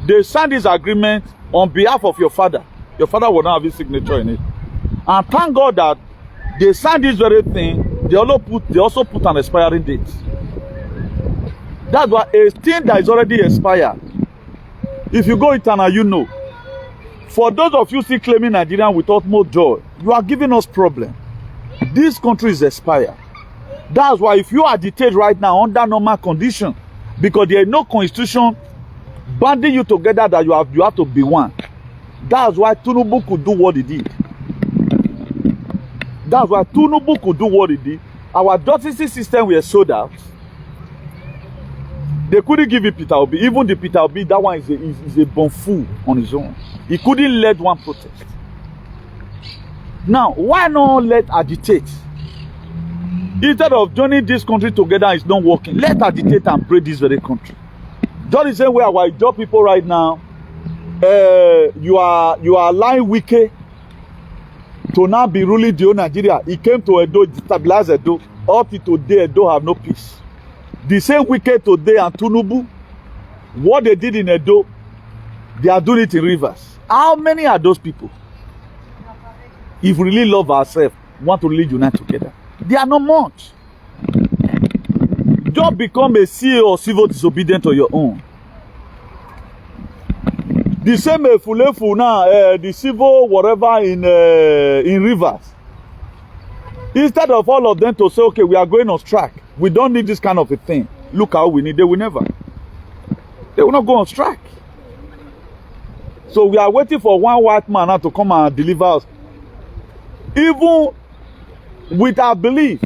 They signed this agreement on behalf of your father. Your father would not have his signature in it. And thank God that they signed this very thing. They also put an expiring date. That's why a thing that is already expired. If you go internal, you know. For those of you still claiming Nigeria with utmost joy, you are giving us problem. This country is expired. That's why if you agitate right now under normal condition, because there is no constitution banding you together that you have to be one. That's why Tinubu could do what he did. That's why Tinubu could do what he did. Our justice system were sold out. They couldn't give it Peter Obi. Even the Peter Obi, that one is a bomb fool on his own. He couldn't let one protest. Now, why not let agitate? Instead of joining this country together, it's not working. Let agitate and pray this very country. Just the same way our job people right now, you are allowing Wike to now be ruling the whole Nigeria. He came to Edo, destabilize Edo. Up to today, Edo have no peace. The same Wike today and Tinubu, what they did in Edo, they are doing it in Rivers. How many are those people? If we really love ourselves, want to really unite together, they are not much. Don't become a CEO or civil disobedient on your own. The same Fulefu now, the civil whatever in Rivers. Instead of all of them to say, okay, we are going on strike. We don't need this kind of a thing. Look how we need. They will never. They will not go on strike. So we are waiting for one white man now to come and deliver us. Even with our belief,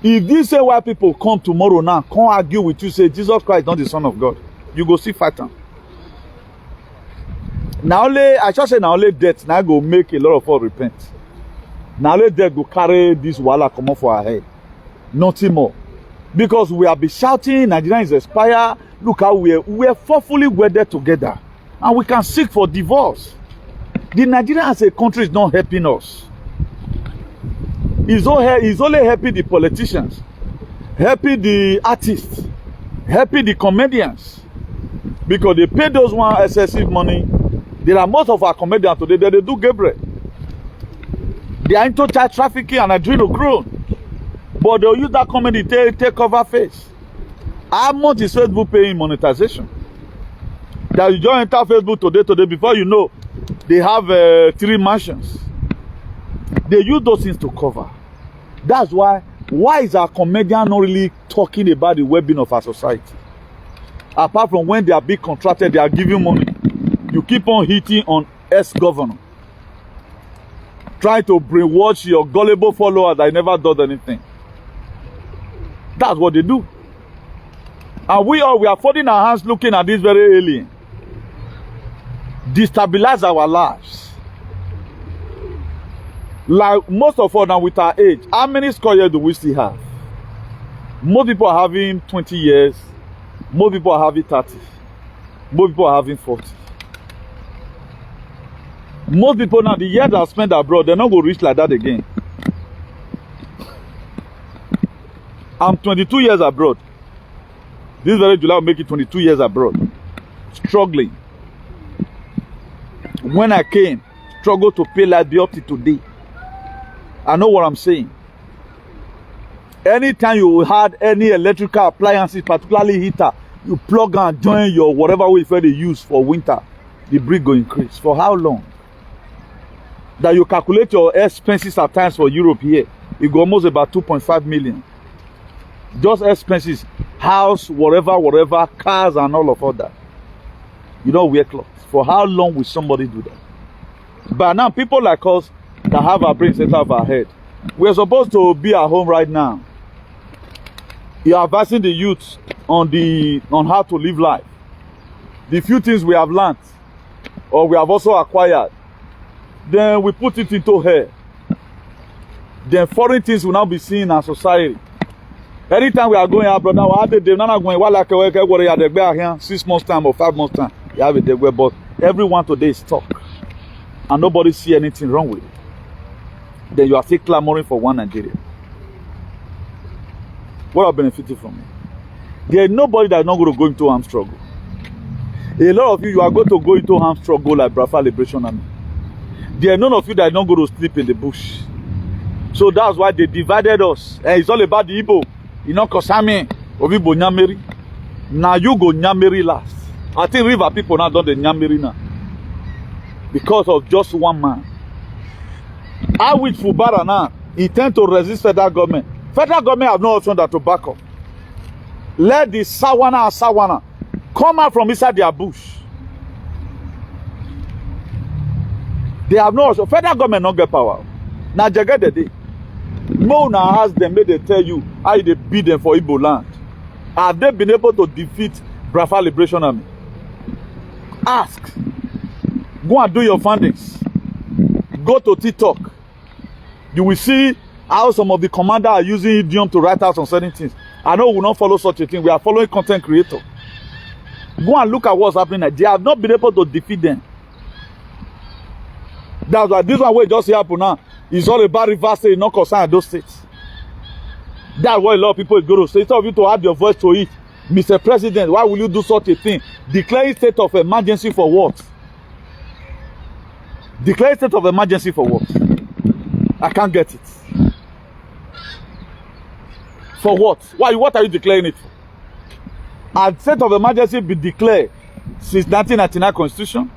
if these same white people come tomorrow now, come argue with you, say Jesus Christ is not the Son of God, you go see fight them. Now only, I should say now only death now go make a lot of us repent. Now only death go carry this wala come off for our head. Nothing more. Because we have been shouting, Nigeria is expired. Look how we are forcefully wedded together. And we can seek for divorce. The Nigeria as a country is not helping us. It's only helping the politicians, helping the artists, helping the comedians. Because they pay those one excessive money. There are most of our comedians today that they do Gabriel. They are into child trafficking and adrenochrome. But they'll use that comedy to take cover face. How much is Facebook paying monetization? That you just enter Facebook today, before you know, they have 3 mansions. They use those things to cover. That's why is our comedian not really talking about the well-being of our society? Apart from when they are being contracted, they are giving money. You keep on hitting on ex-governor. Trying to brainwash your gullible followers that never done anything. That's what they do. And we are folding our hands looking at this very alien. Destabilize our lives. Like most of us now with our age, how many scholars do we still have? Most people are having 20 years. Most people are having 30. Most people are having 40. Most people now, the years they have spent abroad, they're not going to reach like that again. I'm 22 years abroad. This very July will make it 22 years abroad. Struggling. When I came, struggled to pay like the up to today. I know what I'm saying. Anytime you had any electrical appliances, particularly heater, you plug and join your whatever way they use for winter, the bill will increase. For how long? That you calculate your expenses at times for Europe here, it go almost about 2.5 million. Just expenses, house, whatever, cars and all of that. You don't wear clothes. For how long will somebody do that? But now people like us that have our brains set of our head, we're supposed to be at home right now. You're advising the youth on how to live life. The few things we have learned or we have also acquired, then we put it into here. Then foreign things will now be seen in our society. Anytime we are going out, brother, they're not going like 6 months time or 5 months time. You have it, but everyone today is stuck. And nobody see anything wrong with it. Then you are still clamoring for one Nigeria. What are benefiting from it? There is nobody that is not going to go into armed struggle. A lot of you are going to go into armed struggle like Biafran Liberation Army. There are none of you that are not going to sleep in the bush. So that's why they divided us. And it's all about the Igbo. You know, Kosami, Ovibo Nyameri. Now you go Nyameri last. I think river people now done the Nyameri now. Because of just one man. I wish Fubara now intend to resist federal government. Federal government have no option than to back up. Let the Sawana come out from inside their bush. They have no option. Federal government not get power. Now get the day. No now has them, may they tell you how they beat them for Igbo land. Have they been able to defeat Biafran Liberation Army? Ask. Go and do your findings. Go to TikTok. You will see how some of the commanders are using idiom to write out on certain things. I know we will not follow such a thing. We are following content creators. Go and look at what's happening. They have not been able to defeat them. That's why this one will just happen now. It's all about reverse state, not concerned those states. That's what a lot of people is going to say. Instead of you to add your voice to it, Mr. President, why will you do such a thing? Declaring state of emergency for what? Declare state of emergency for what? I can't get it. For what? Why? What are you declaring it for? Has state of emergency been declared since 1999 Constitution?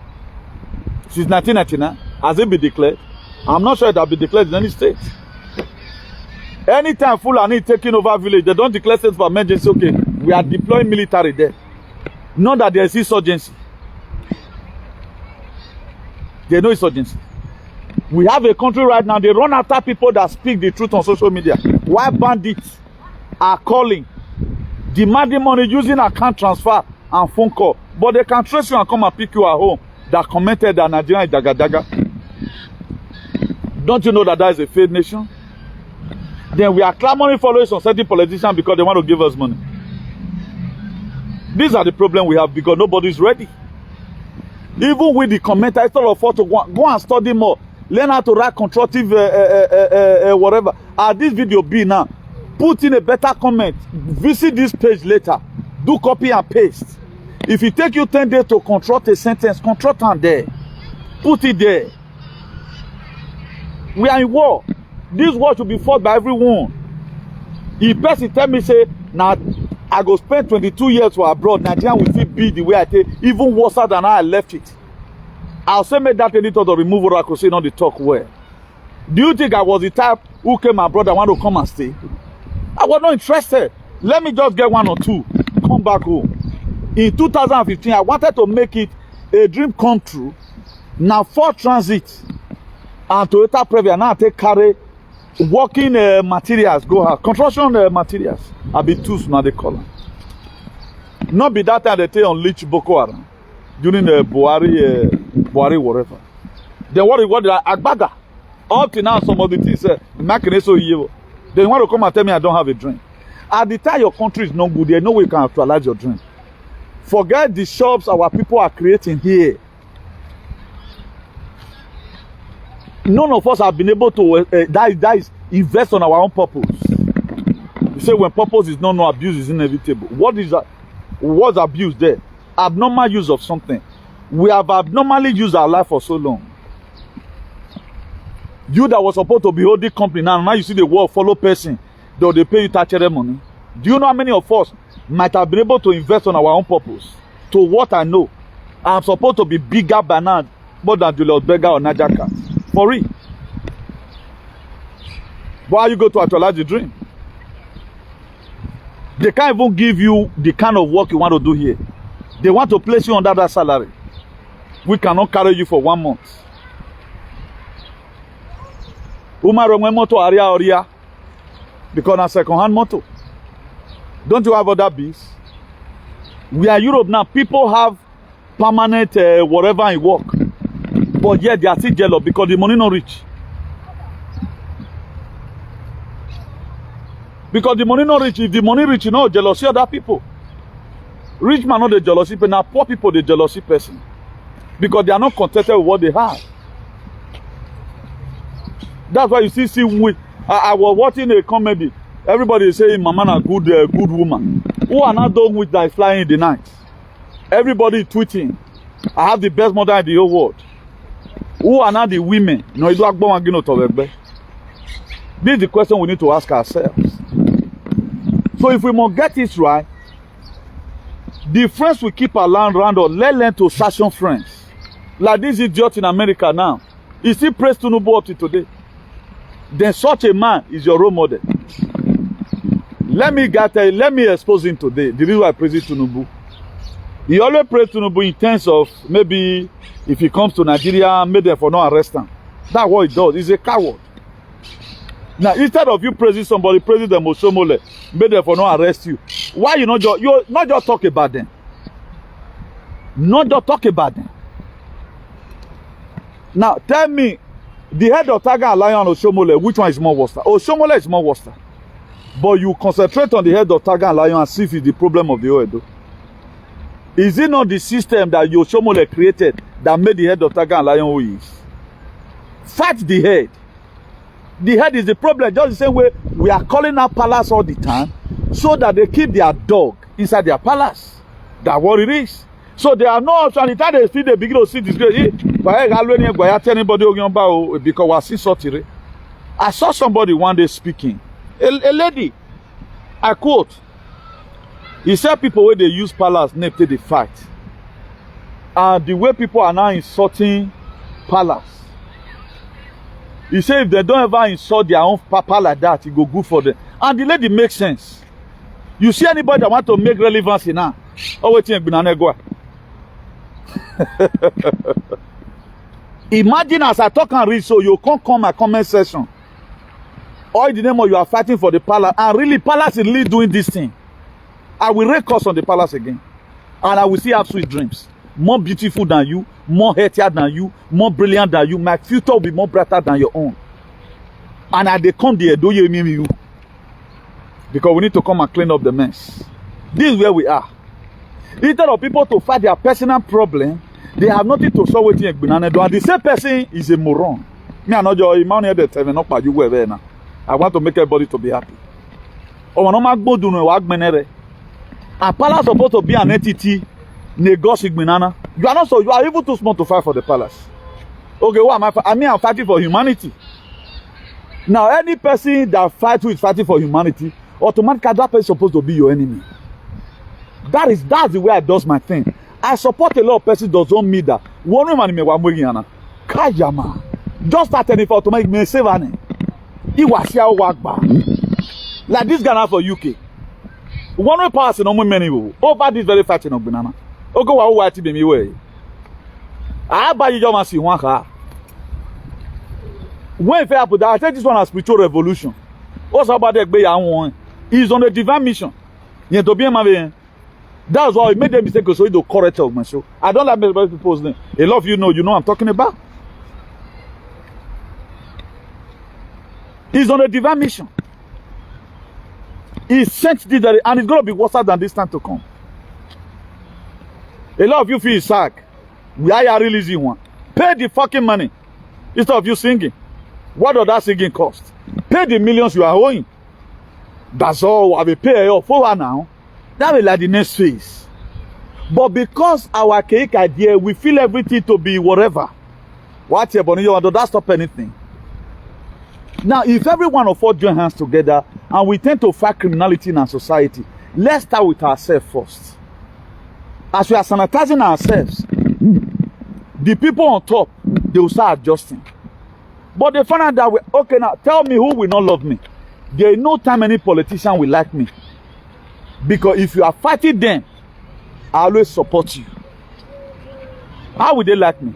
Since 1999, has it been declared? I'm not sure it has been declared in any state. Anytime Fulani taking over village, they don't declare state of emergency. Okay, we are deploying military there. Not that there is insurgency. They know insurgency. We have a country right now, they run after people that speak the truth on social media. Why bandits are calling, demanding money using account transfer and phone call, but they can trace you and come and pick you at home that commented that Nigeria is daga. Don't you know that that is a failed nation? Then we are clamoring for some certain politicians because they want to give us money. These are the problems we have because nobody is ready. Even with the commenter, instead of to go and study more, learn how to write constructive whatever. This video be now. Put in a better comment. Visit this page later. Do copy and paste. If it take you 10 days to construct a sentence, construct on there. Put it there. We are in war. This war should be fought by everyone. If person tell me say, now I go spend 22 years for abroad, Nigeria will still be the way I take, even worse than how I left it. I'll say make that editor to remove what I could say, not the talk well. Do you think I was the type who came abroad and want to come and stay? I was not interested. Let me just get 1 or 2. Come back home. In 2015, I wanted to make it a dream come true. Now for transit and Toyota Previa, now I take carry working materials, go out. Construction materials. I be tools now they call them. Not be that time they take unleash Boko Haram during the Buhari whatever. Then what did Agbaga? Up to now some of the things making it so evil. They want to come and tell me I don't have a drink. At the time your country is not good, there's no way you can actualize your dream. Forget the shops our people are creating here. None of us have been able to that is invest on our own purpose. You say when purpose is not, no abuse is inevitable. What is that? What's abuse there? Abnormal use of something. We have abnormally used our life for so long. You that was supposed to be holding company now you see the world follow person, though they pay you tax money. Do you know how many of us might have been able to invest on our own purpose? To what I know, I'm supposed to be bigger by now, more than Julius Berger or Najaka. For real. Why you go to actualize the dream? They can't even give you the kind of work you want to do here. They want to place you under that salary. We cannot carry you for 1 month. Motor area because na second-hand motor. Don't you have other bees? We are Europe now. People have permanent whatever in work, but yet they are still jealous because the money not rich. Because the money not rich. If the money rich, you know, jealousy other people. Rich man not the jealousy, but now poor people the jealousy person because they are not contented with what they have. That's why you see I was watching a comedy. Everybody is saying Mama na good woman. Who are not done with that is flying in the night? Everybody tweeting. I have the best mother in the whole world. Who are not the women? No, it's like this is the question we need to ask ourselves. So if we must get it right, the friends we keep around or learn to session friends. Like this idiot in America now. He still prays Tinubu up to today. Then such a man is your role model. Let me expose him today. The reason why I praise Tinubu. He always prays Tinubu in terms of maybe if he comes to Nigeria, maybe them for not arrest him. That's what he does. He's a coward. Now instead of you praising somebody, praising them Osomole, maybe them for not arrest you. Why you not just talk about them? Not just talk about them. Now tell me. The head of Tiger and Lion and Osomole, which one is more worse? Osomole is more worse. But you concentrate on the head of Tiger and Lion and see if it's the problem of the Oedo. Is it not the system that Osomole created that made the head of Tiger and Lion who he is? Fight the head. The head is the problem. Just the same way we are calling out palace all the time so that they keep their dog inside their palace. That's what it is. So there are no option. Anytime they feel they begin to see this great. Because I saw somebody one day speaking. A lady, I quote, he said people where they use palace name to the fight. And the way people are now insulting palace. He said if they don't ever insult their own papa like that, it go good for them. And the lady makes sense. You see anybody that want to make relevancy now? Oh, wait, imagine as I talk and read, so you can't come my comment section. All the name of you are fighting for the palace, and really palace is really doing this thing. I will recourse on the palace again, and I will still have sweet dreams. More beautiful than you, more healthier than you, more brilliant than you. My future will be more brighter than your own. And as they come there, do you mean you? Because we need to come and clean up the mess. This is where we are. Instead of people to fight their personal problem, they have nothing to solve with you. And the same person is a moron. Me, I know your money at the time, not by you. I want to make everybody to be happy. Oh, no, my God, do no work, manere. A palace supposed to be an entity. Negotiate, banana. You are even too small to fight for the palace. Okay, what am I? I'm fighting for humanity. Now, any person that fights who is fighting for humanity, automatically that person is supposed to be your enemy. That's the way I does my thing. I support a lot of persons doesn't mean that. One woman me wa mwegana. Kajama. Just start any for to make me save ane. Iwasia wagba. Like this Ghana for UK. One way passing on many over this very fighting of banana. Okay, what white be me way. I buy you just see one car. When fair put that, I take this one as spiritual revolution. Also about the bay one. He's on a divine mission. Yet to be my that's why I made them mistake so you correct of my show. I don't like people's name. A lot of you know what I'm talking about. He's on a divine mission. He sent this, and it's going to be worse than this time to come. A lot of you feel sack. Why are you releasing one? Pay the fucking money instead of you singing. What does that singing cost? Pay the millions you are owing. That's all. I will pay your for now. That will like the next phase. But because our cake idea, we feel everything to be whatever. What you does that stop anything? Now, if every one of us join hands together and we tend to fight criminality in our society, let's start with ourselves first. As we are sanitizing ourselves, the people on top, they will start adjusting. But they find out that, okay, now tell me who will not love me. There is no time any politician will like me. Because if you are fighting them, I always support you. How will they like me?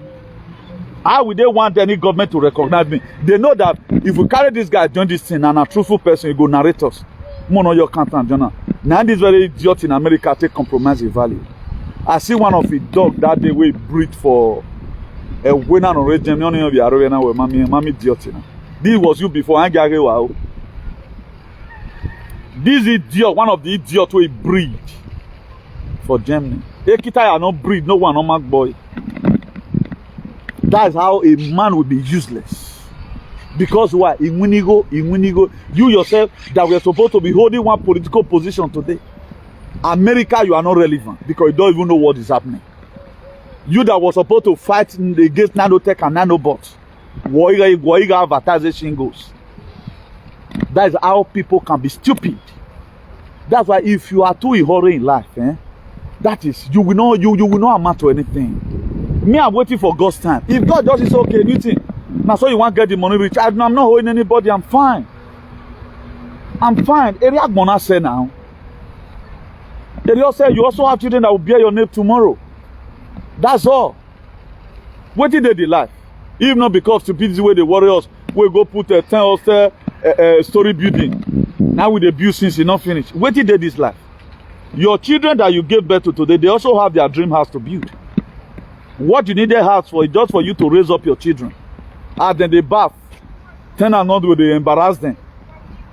How will they want any government to recognize me? They know that if we carry this guy join this thing and a truthful person, he go narrate us. Mono your content journal. Now this very idiot in America take compromise the value. I see one of the dog that day we breed for a winner on Rgency. None of you are winner with mommy idiot. This was you before. I get wow. This idiot, one of the idiots we breed for Germany. Ekita are not breed, no one, no man boy. That's how a man will be useless. Because why? In Winigo, you yourself that we are supposed to be holding one political position today. America, you are not relevant because you don't even know what is happening. You that was supposed to fight against nanotech and nanobots. What advertising goes. That is how people can be stupid. That's why if you are too in hurry in life, that is you will not amount to anything. Me, I'm waiting for God's time. If God does it, okay, anything. Now, so you want to get the money rich. I'm not owing anybody. I'm fine. I'm fine. Area Gmona say now. They also say you also have children that will bear your name tomorrow. That's all. What did they do life? If not because stupidity where the warriors will go put a 10 or story building. Now with the build since it's not finished. What did they this life? Your children that you gave birth to today, they also have their dream house to build. What you need a house for is just for you to raise up your children. And then they bath. Turn and not with they embarrass them.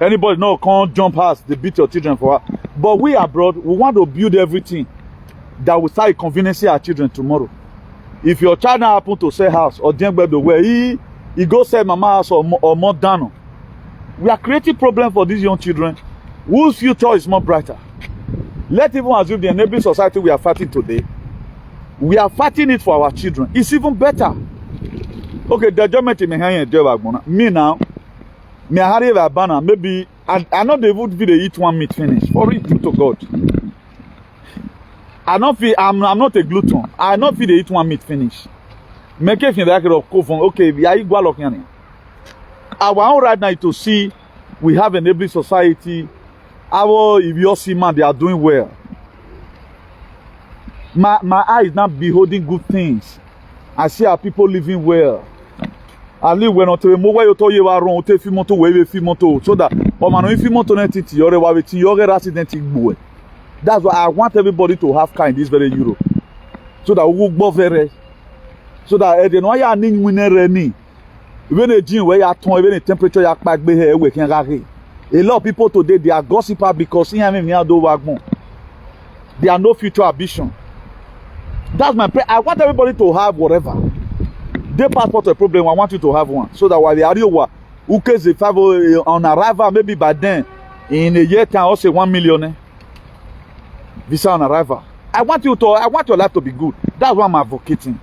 Anybody know can't jump house, they beat your children for her. But we abroad, we want to build everything that will start inconveniencing our children tomorrow. If your child now happen to sell house or jump the way he go sell mama house or more down. We are creating problems for these young children whose future is more brighter. Let's even assume the enabling society we are fighting today. We are fighting it for our children. It's even better. Okay, the government in me now, me I have a banner. Maybe I know they would be the eat one meat finish. For it to God. I'm not a glutton. I not feel they eat one meat finish. Make it feel like okay, we are equal. Our own right now is to see we have an enabling society. Our if you see man, they are doing well. My eyes not beholding good things. I see our people living well. I live when until more you told you are wrong, take moto way so that that's why I want everybody to have car in this very Europe. So that we go very so that they know ya ning winner when a gym where you turn even the temperature you back be here we can carry. A lot of people today they are gossiper because they are no future ambition. That's my prayer. I want everybody to have whatever. Their passport a problem. I want you to have one. So that while they are who cares the 5 on arrival, maybe by then, in a year time, also 1 million visa on arrival. I want your life to be good. That's why I'm advocating.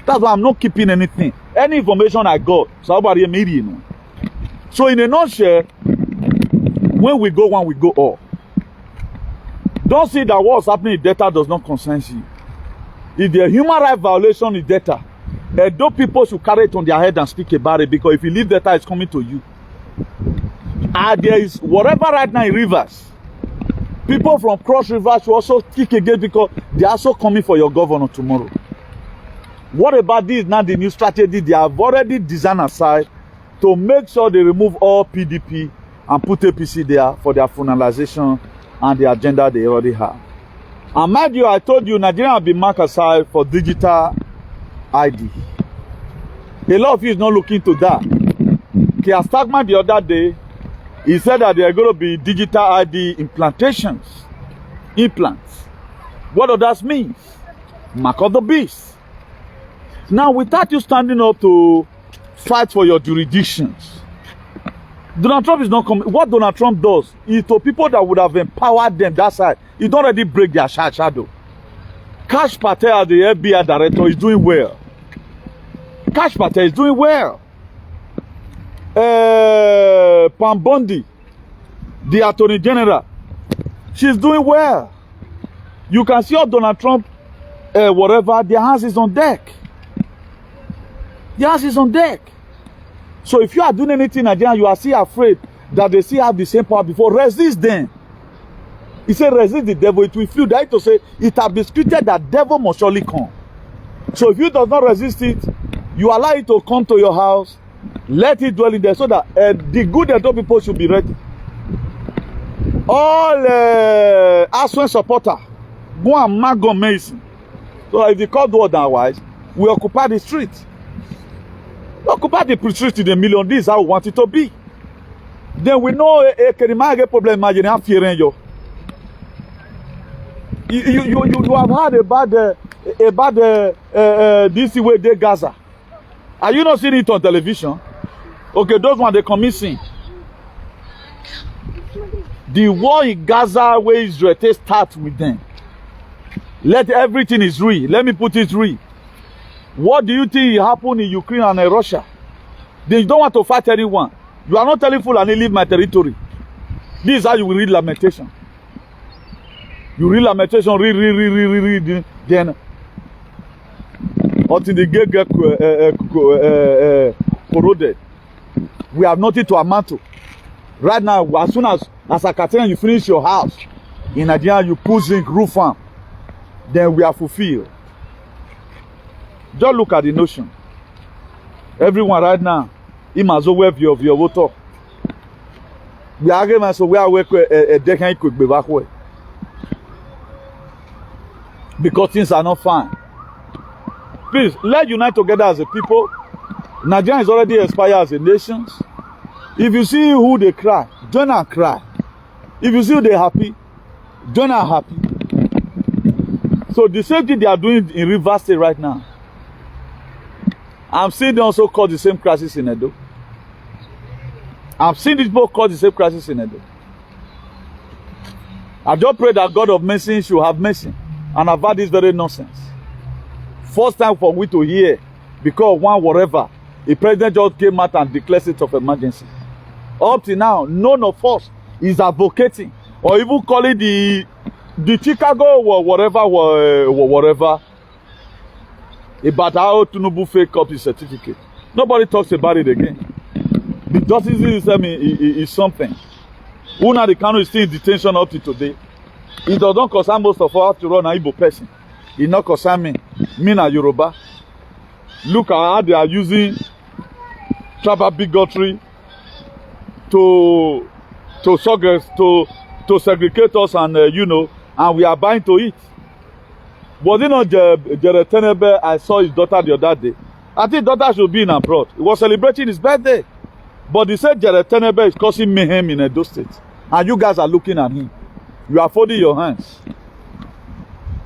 That's why I'm not keeping anything. Any information I got, somebody made it. So in a nutshell, when we go one, we go all. Don't see that what's happening in data does not concern you. If the human rights violation is data, those people should carry it on their head and speak about it, because if you leave data, it's coming to you. And there is whatever right now in rivers. People from Cross River should also kick again because they are also coming for your governor tomorrow. What about this now, the new strategy they have already designed aside to make sure they remove all PDP and put APC there for their finalization and the agenda they already have. And mind you, I told you, Nigeria will be marked aside for digital ID. A lot of you is not looking to that. Kia Stagman the other day, He said that there are going to be digital ID implantations. Implants. What does that mean? Mark of the beast. Now, without you standing up to fight for your jurisdictions, Donald Trump is not coming. What Donald Trump does is to people that would have empowered them that side, he don't already break their shadow. Kash Patel, the FBI director, is doing well. Kash Patel is doing well. Pam Bondi, the Attorney General, she's doing well. You can see all Donald Trump, whatever, their hands is on deck. Their hands is on deck. So if you are doing anything in Nigeria, you are still afraid that they still have the same power before, resist them. He said, resist the devil, it will flee. That is to say, it has been scripted that devil must surely come. So if you does not resist it, you allow it to come to your house, let it dwell in there, so that the good and evil people should be ready. All SWAN supporter, go and mark on Mason. So if the court word otherwise, we occupy the street. We occupy the street to the million. This is how we want it to be. Then we know a problem. Imagine how fearing you. You have heard about this way they Gaza. Are you not seeing it on television? Okay, those ones they commission. The war in Gaza where Israel start with them. Let everything is real. Let me put it real. What do you think happened in Ukraine and Russia? They don't want to fight anyone. You are not telling Fulani leave my territory. This is how you will read lamentation. You read lamentation, read, then until the gate get corroded. We have nothing to amount to. Right now, as soon as a Catherine, you finish your house in Nigeria, you put zinc roof farm, then we are fulfilled. Just look at the notion. Everyone right now, he must aware of your voter. We are arguing so we are working a decade could be backward. Because things are not fine. Please, let's unite together as a people. Nigeria is already expired as a nation. If you see who they cry, join and cry. If you see who they happy, join and happy. So the same thing they are doing in Rivers State right now. I'm seeing them also cause the same crisis in Edo. I'm seeing these people cause the same crisis in Edo. I just pray that God of mercy should have mercy and avert this very nonsense. First time for we to hear, because one whatever, the president just came out and declared state of emergency. Up to now, none of us is advocating or even calling the Chicago or whatever about how Tinubu fake up his certificate. Nobody talks about it again. The justice system is something. Una the Kano is still in detention up to today. It does not concern most of us to run an Igbo person. It not concern me and Yoruba. Look at how they are using tribal bigotry to segregate us, and and we are buying to it. Was it not Jared Tenebe? I saw his daughter the other day. I think daughter should be in abroad. He was celebrating his birthday. But they said Jared Tenebe is causing mayhem in Edo State. And you guys are looking at him. You are folding your hands.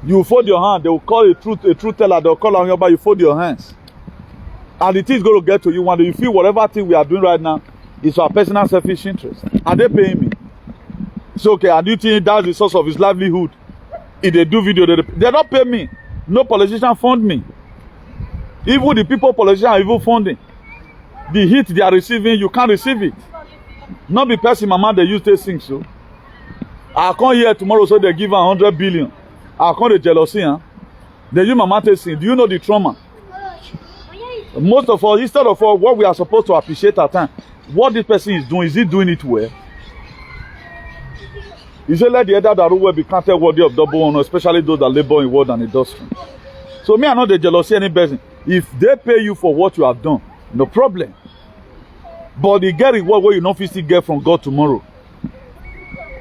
You fold your hand. They will call a truth teller. They will call on you, but you fold your hands. And the thing is going to get to you one day. You feel whatever thing we are doing right now is for personal selfish interest. Are they paying me? It's okay. And you think that's the source of his livelihood? If they do video, they don't pay me. No politician fund me. Even the people politicians are even funding. The hit they are receiving, you can't receive it. Not be person mama they use to sing so. I come here tomorrow so they give 100 billion. I come the jealousy, huh? They use mama to sing. Do you know the trauma? Most of us, instead of all, what we are supposed to appreciate at time, what this person is he doing it well? He said, let the other that will be counted worthy of double honor, especially those that labor in word and industry. So me, I know the jealousy any person. If they pay you for what you have done, no problem. But they get reward where you don't physically get from God tomorrow.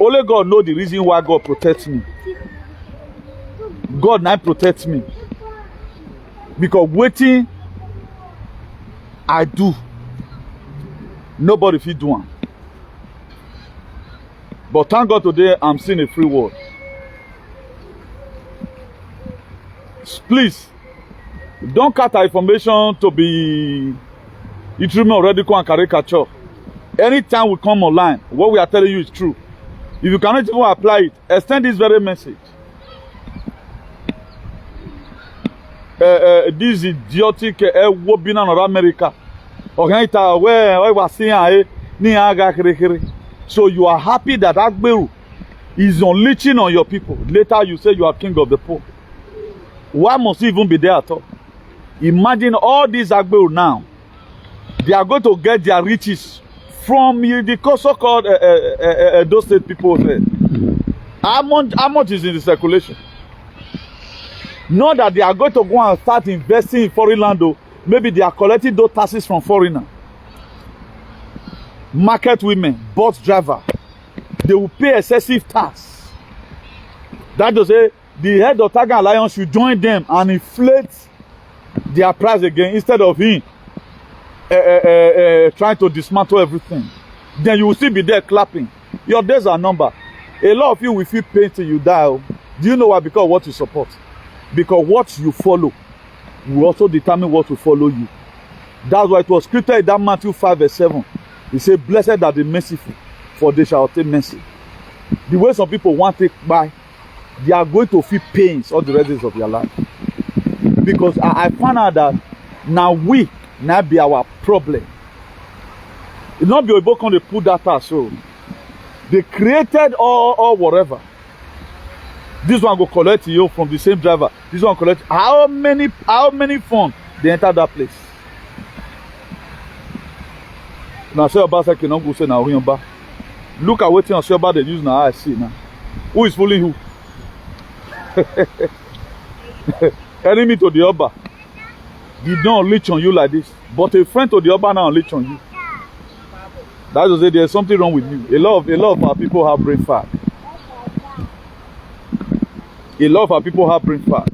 Only God knows the reason why God protects me. God now protects me. Because waiting, I do. Nobody fit do one. But thank God today I'm seeing a free world. Please, don't cut our information to be extremely radical and caricature. Anytime we come online, what we are telling you is true. If you cannot even apply it, extend this very message. This idiotic wobbling in America. So you are happy that Agberu is unleashing on your people. Later you say you are king of the poor. Why must he even be there at all? Imagine all these Agberu now. They are going to get their riches from the so-called those state people there. How much is in the circulation? Not that they are going to go and start investing in foreign land, though. Maybe they are collecting those taxes from foreigners. Market women, bus driver, they will pay excessive tax. That to say, the head of Tiger Alliance should join them and inflate their price again instead of him trying to dismantle everything. Then you will still be there clapping. Your days are numbered. A lot of you will feel pain till you die. Do you know why? Because what you support. Because what you follow will also determine what will follow you. That's why it was scripted in that Matthew 5:7. He said, blessed are the merciful, for they shall obtain mercy. The way some people want to take by, they are going to feel pains all the rest of their life. Because I found out that now be our problem. It's not be able to put that as so. They created or whatever. This one go collect you from the same driver. This one collect how many funds they enter that place. Now say about say cannot go say now look at what you say about they use now. I see now. Who is fooling who? Enemy to the Oba. Did not leech on you like this. But a friend to the Oba now leech on you. That is to say there's something wrong with you. A lot of our people have brain fat. A lot of our people have brain fat.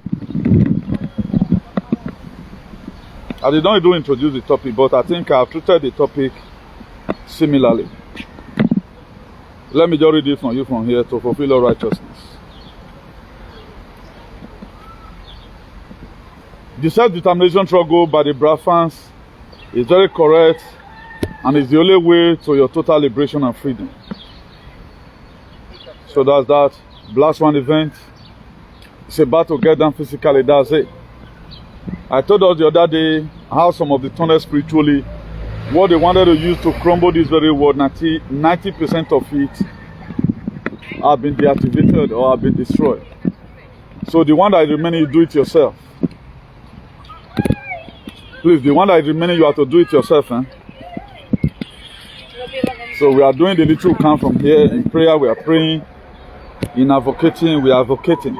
I did not even introduce the topic, but I think I've treated the topic similarly. Let me just read it from you from here to fulfill all righteousness. The self-determination struggle by the Biafrans is very correct and is the only way to your total liberation and freedom. So that's that. Black SWAN event. It's about to get down physically, that's it. I told us the other day how some of the tunnels spiritually, what they wanted to use to crumble this very world, 90% of it have been deactivated or have been destroyed. So the one that is remaining, you do it yourself. Please, the one that is remaining, you have to do it yourself. So we are doing the little count from here. In prayer, we are praying. In advocating, we are advocating.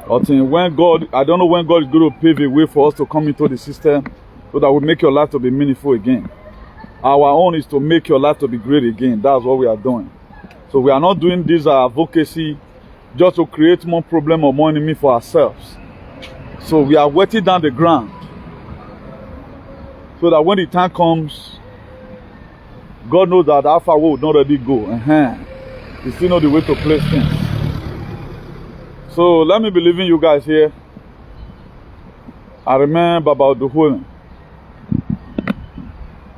Until when God, I don't know when God is going to pave a way for us to come into the system so that we make your life to be meaningful again. Our own is to make your life to be great again. That's what we are doing. So we are not doing this advocacy just to create more problem or more enemy for ourselves. So we are wetting down the ground so that when the time comes, God knows that how far we would not already go. You still know the way to place things. So let me be leaving you guys here. I remember about the whole,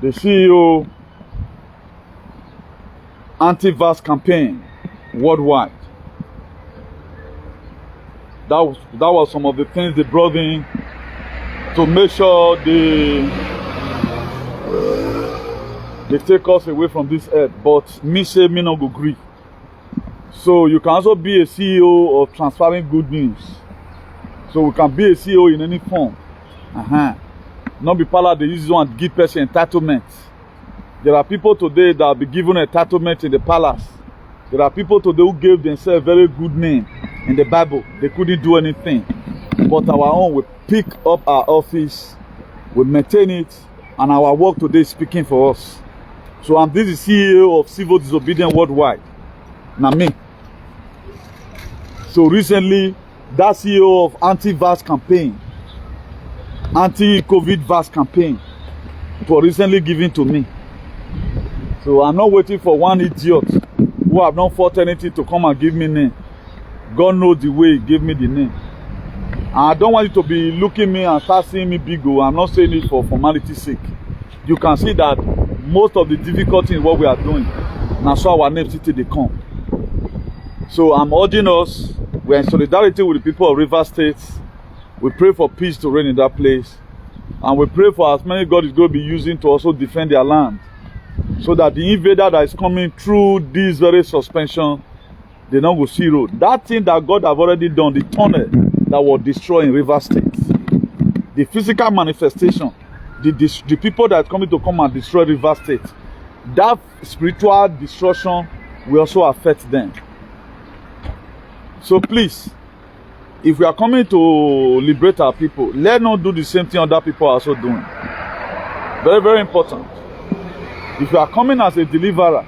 the CEO anti-vax campaign worldwide. That was some of the things they brought in to make sure they take us away from this earth. But me say me no go agree. So you can also be a CEO of transferring good news. So we can be a CEO in any form. Not be part of the use one give person entitlement. There are people today that will be given entitlement in the palace. There are people today who gave themselves very good name in the Bible. They couldn't do anything. But our own, we pick up our office, we maintain it, and our work today is speaking for us. So I'm the CEO of Civil Disobedience Worldwide. Now me. So recently, that CEO of anti-vax campaign, anti-COVID vax campaign, it was recently given to me. So I'm not waiting for one idiot who have not fought anything to come and give me name. God knows the way he gave me the name. And I don't want you to be looking at me and start seeing me big. I'm not saying it for formality's sake. You can see that most of the difficulty in what we are doing, now so our name city they come. So I'm urging us, we're in solidarity with the people of Rivers State. We pray for peace to reign in that place. And we pray for as many God is going to be using to also defend their land. So that the invader that is coming through this very suspension, they don't go see road. That thing that God have already done, the tunnel that was destroyed in Rivers State. The physical manifestation, the people that are coming to come and destroy Rivers State, that spiritual destruction will also affect them. So please, if we are coming to liberate our people, let's not do the same thing other people are also doing. Very, very important. If you are coming as a deliverer,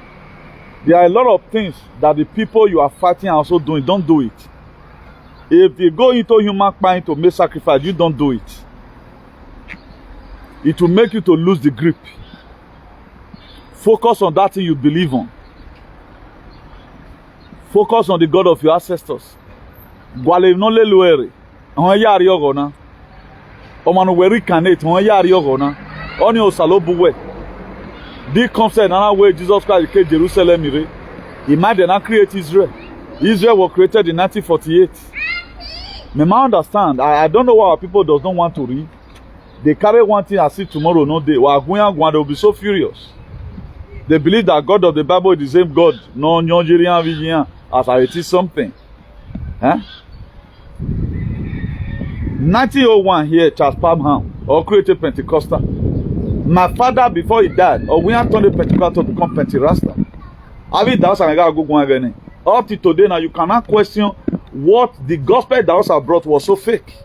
there are a lot of things that the people you are fighting are also doing. Don't do it. If you go into human kind to make sacrifice, you don't do it. It will make you to lose the grip. Focus on that thing you believe on. Focus on the God of your ancestors. Gwale no le luere. On yari ogona. Omanu weri kanate. On yari ogona. Oni osalo buwe. The concept another way Jesus Christ came to Jerusalem. He might not create Israel. Israel was created in 1948. Me ma understand. I don't know why our people does not want to read. They carry one thing as if tomorrow no day. They will be so furious. They believe that God of the Bible is the same God. No Nigerian vision as I teach something. Huh? 1901 here, Charles Parham, or created Pentecostal. My father, before he died, or we have turned the Pentecostal to become Penterasta. I mean, that's I gotta go again. Up to today, now you cannot question what the gospel that was brought was so fake.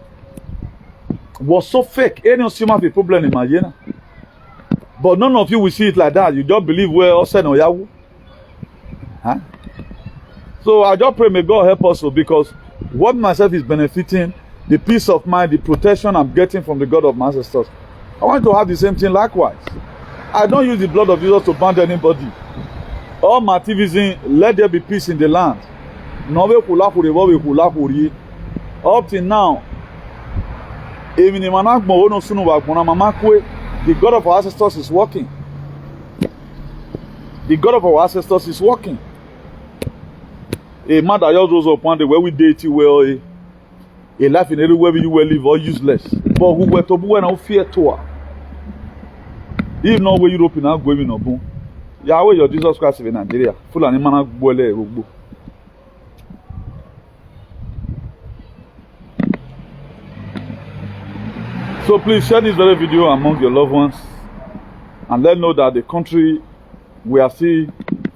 Was so fake. Any human be problem in my year. But none of you will see it like that. You just believe where all said no Yahoo. Huh? So I just pray may God help us because what myself is benefiting, the peace of mind, the protection I'm getting from the God of my ancestors. I want to have the same thing likewise. I don't use the blood of Jesus to bind anybody. All my activism, let there be peace in the land. Up till now, the God of our ancestors is working. The God of our ancestors is working. A man that just rose up one day where we date you well, a life in everywhere you will live or useless. But who were to be when I fear to her. If not where Europe now going no boom. Yahweh your Jesus Christ in Nigeria. Full and man bole rugbo. So please share this very video among your loved ones and let them know that the country we are still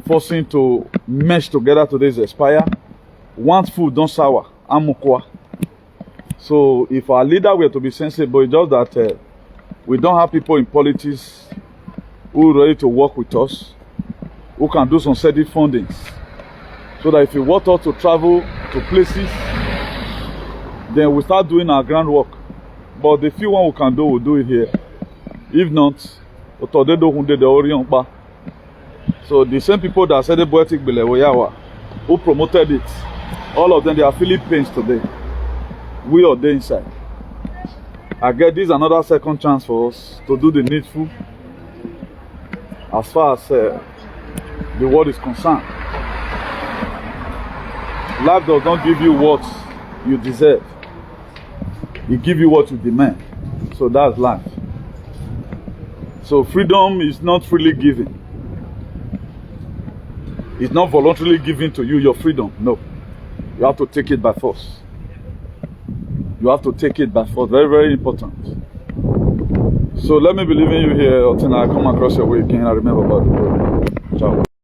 forcing to mesh together today is expire. Once food don't sour, amukwa. So if our leader were to be sensible, it's just that we don't have people in politics who are ready to work with us, who can do some steady fundings. So that if you want us to travel to places, then we start doing our groundwork. But the few one we can do, we'll do it here. If not, so the same people that said the poetic Belewoyawa, who promoted it, all of them, they are feeling pains today. We are there inside. I get this another second chance for us to do the needful as far as the world is concerned. Life does not give you what you deserve. It gives you what you demand. So that's life. So freedom is not freely given. It's not voluntarily given to you, your freedom. No. You have to take it by force. You have to take it by force. Very, very important. So let me be leaving you here until I come across your way again. I remember about the program. Ciao.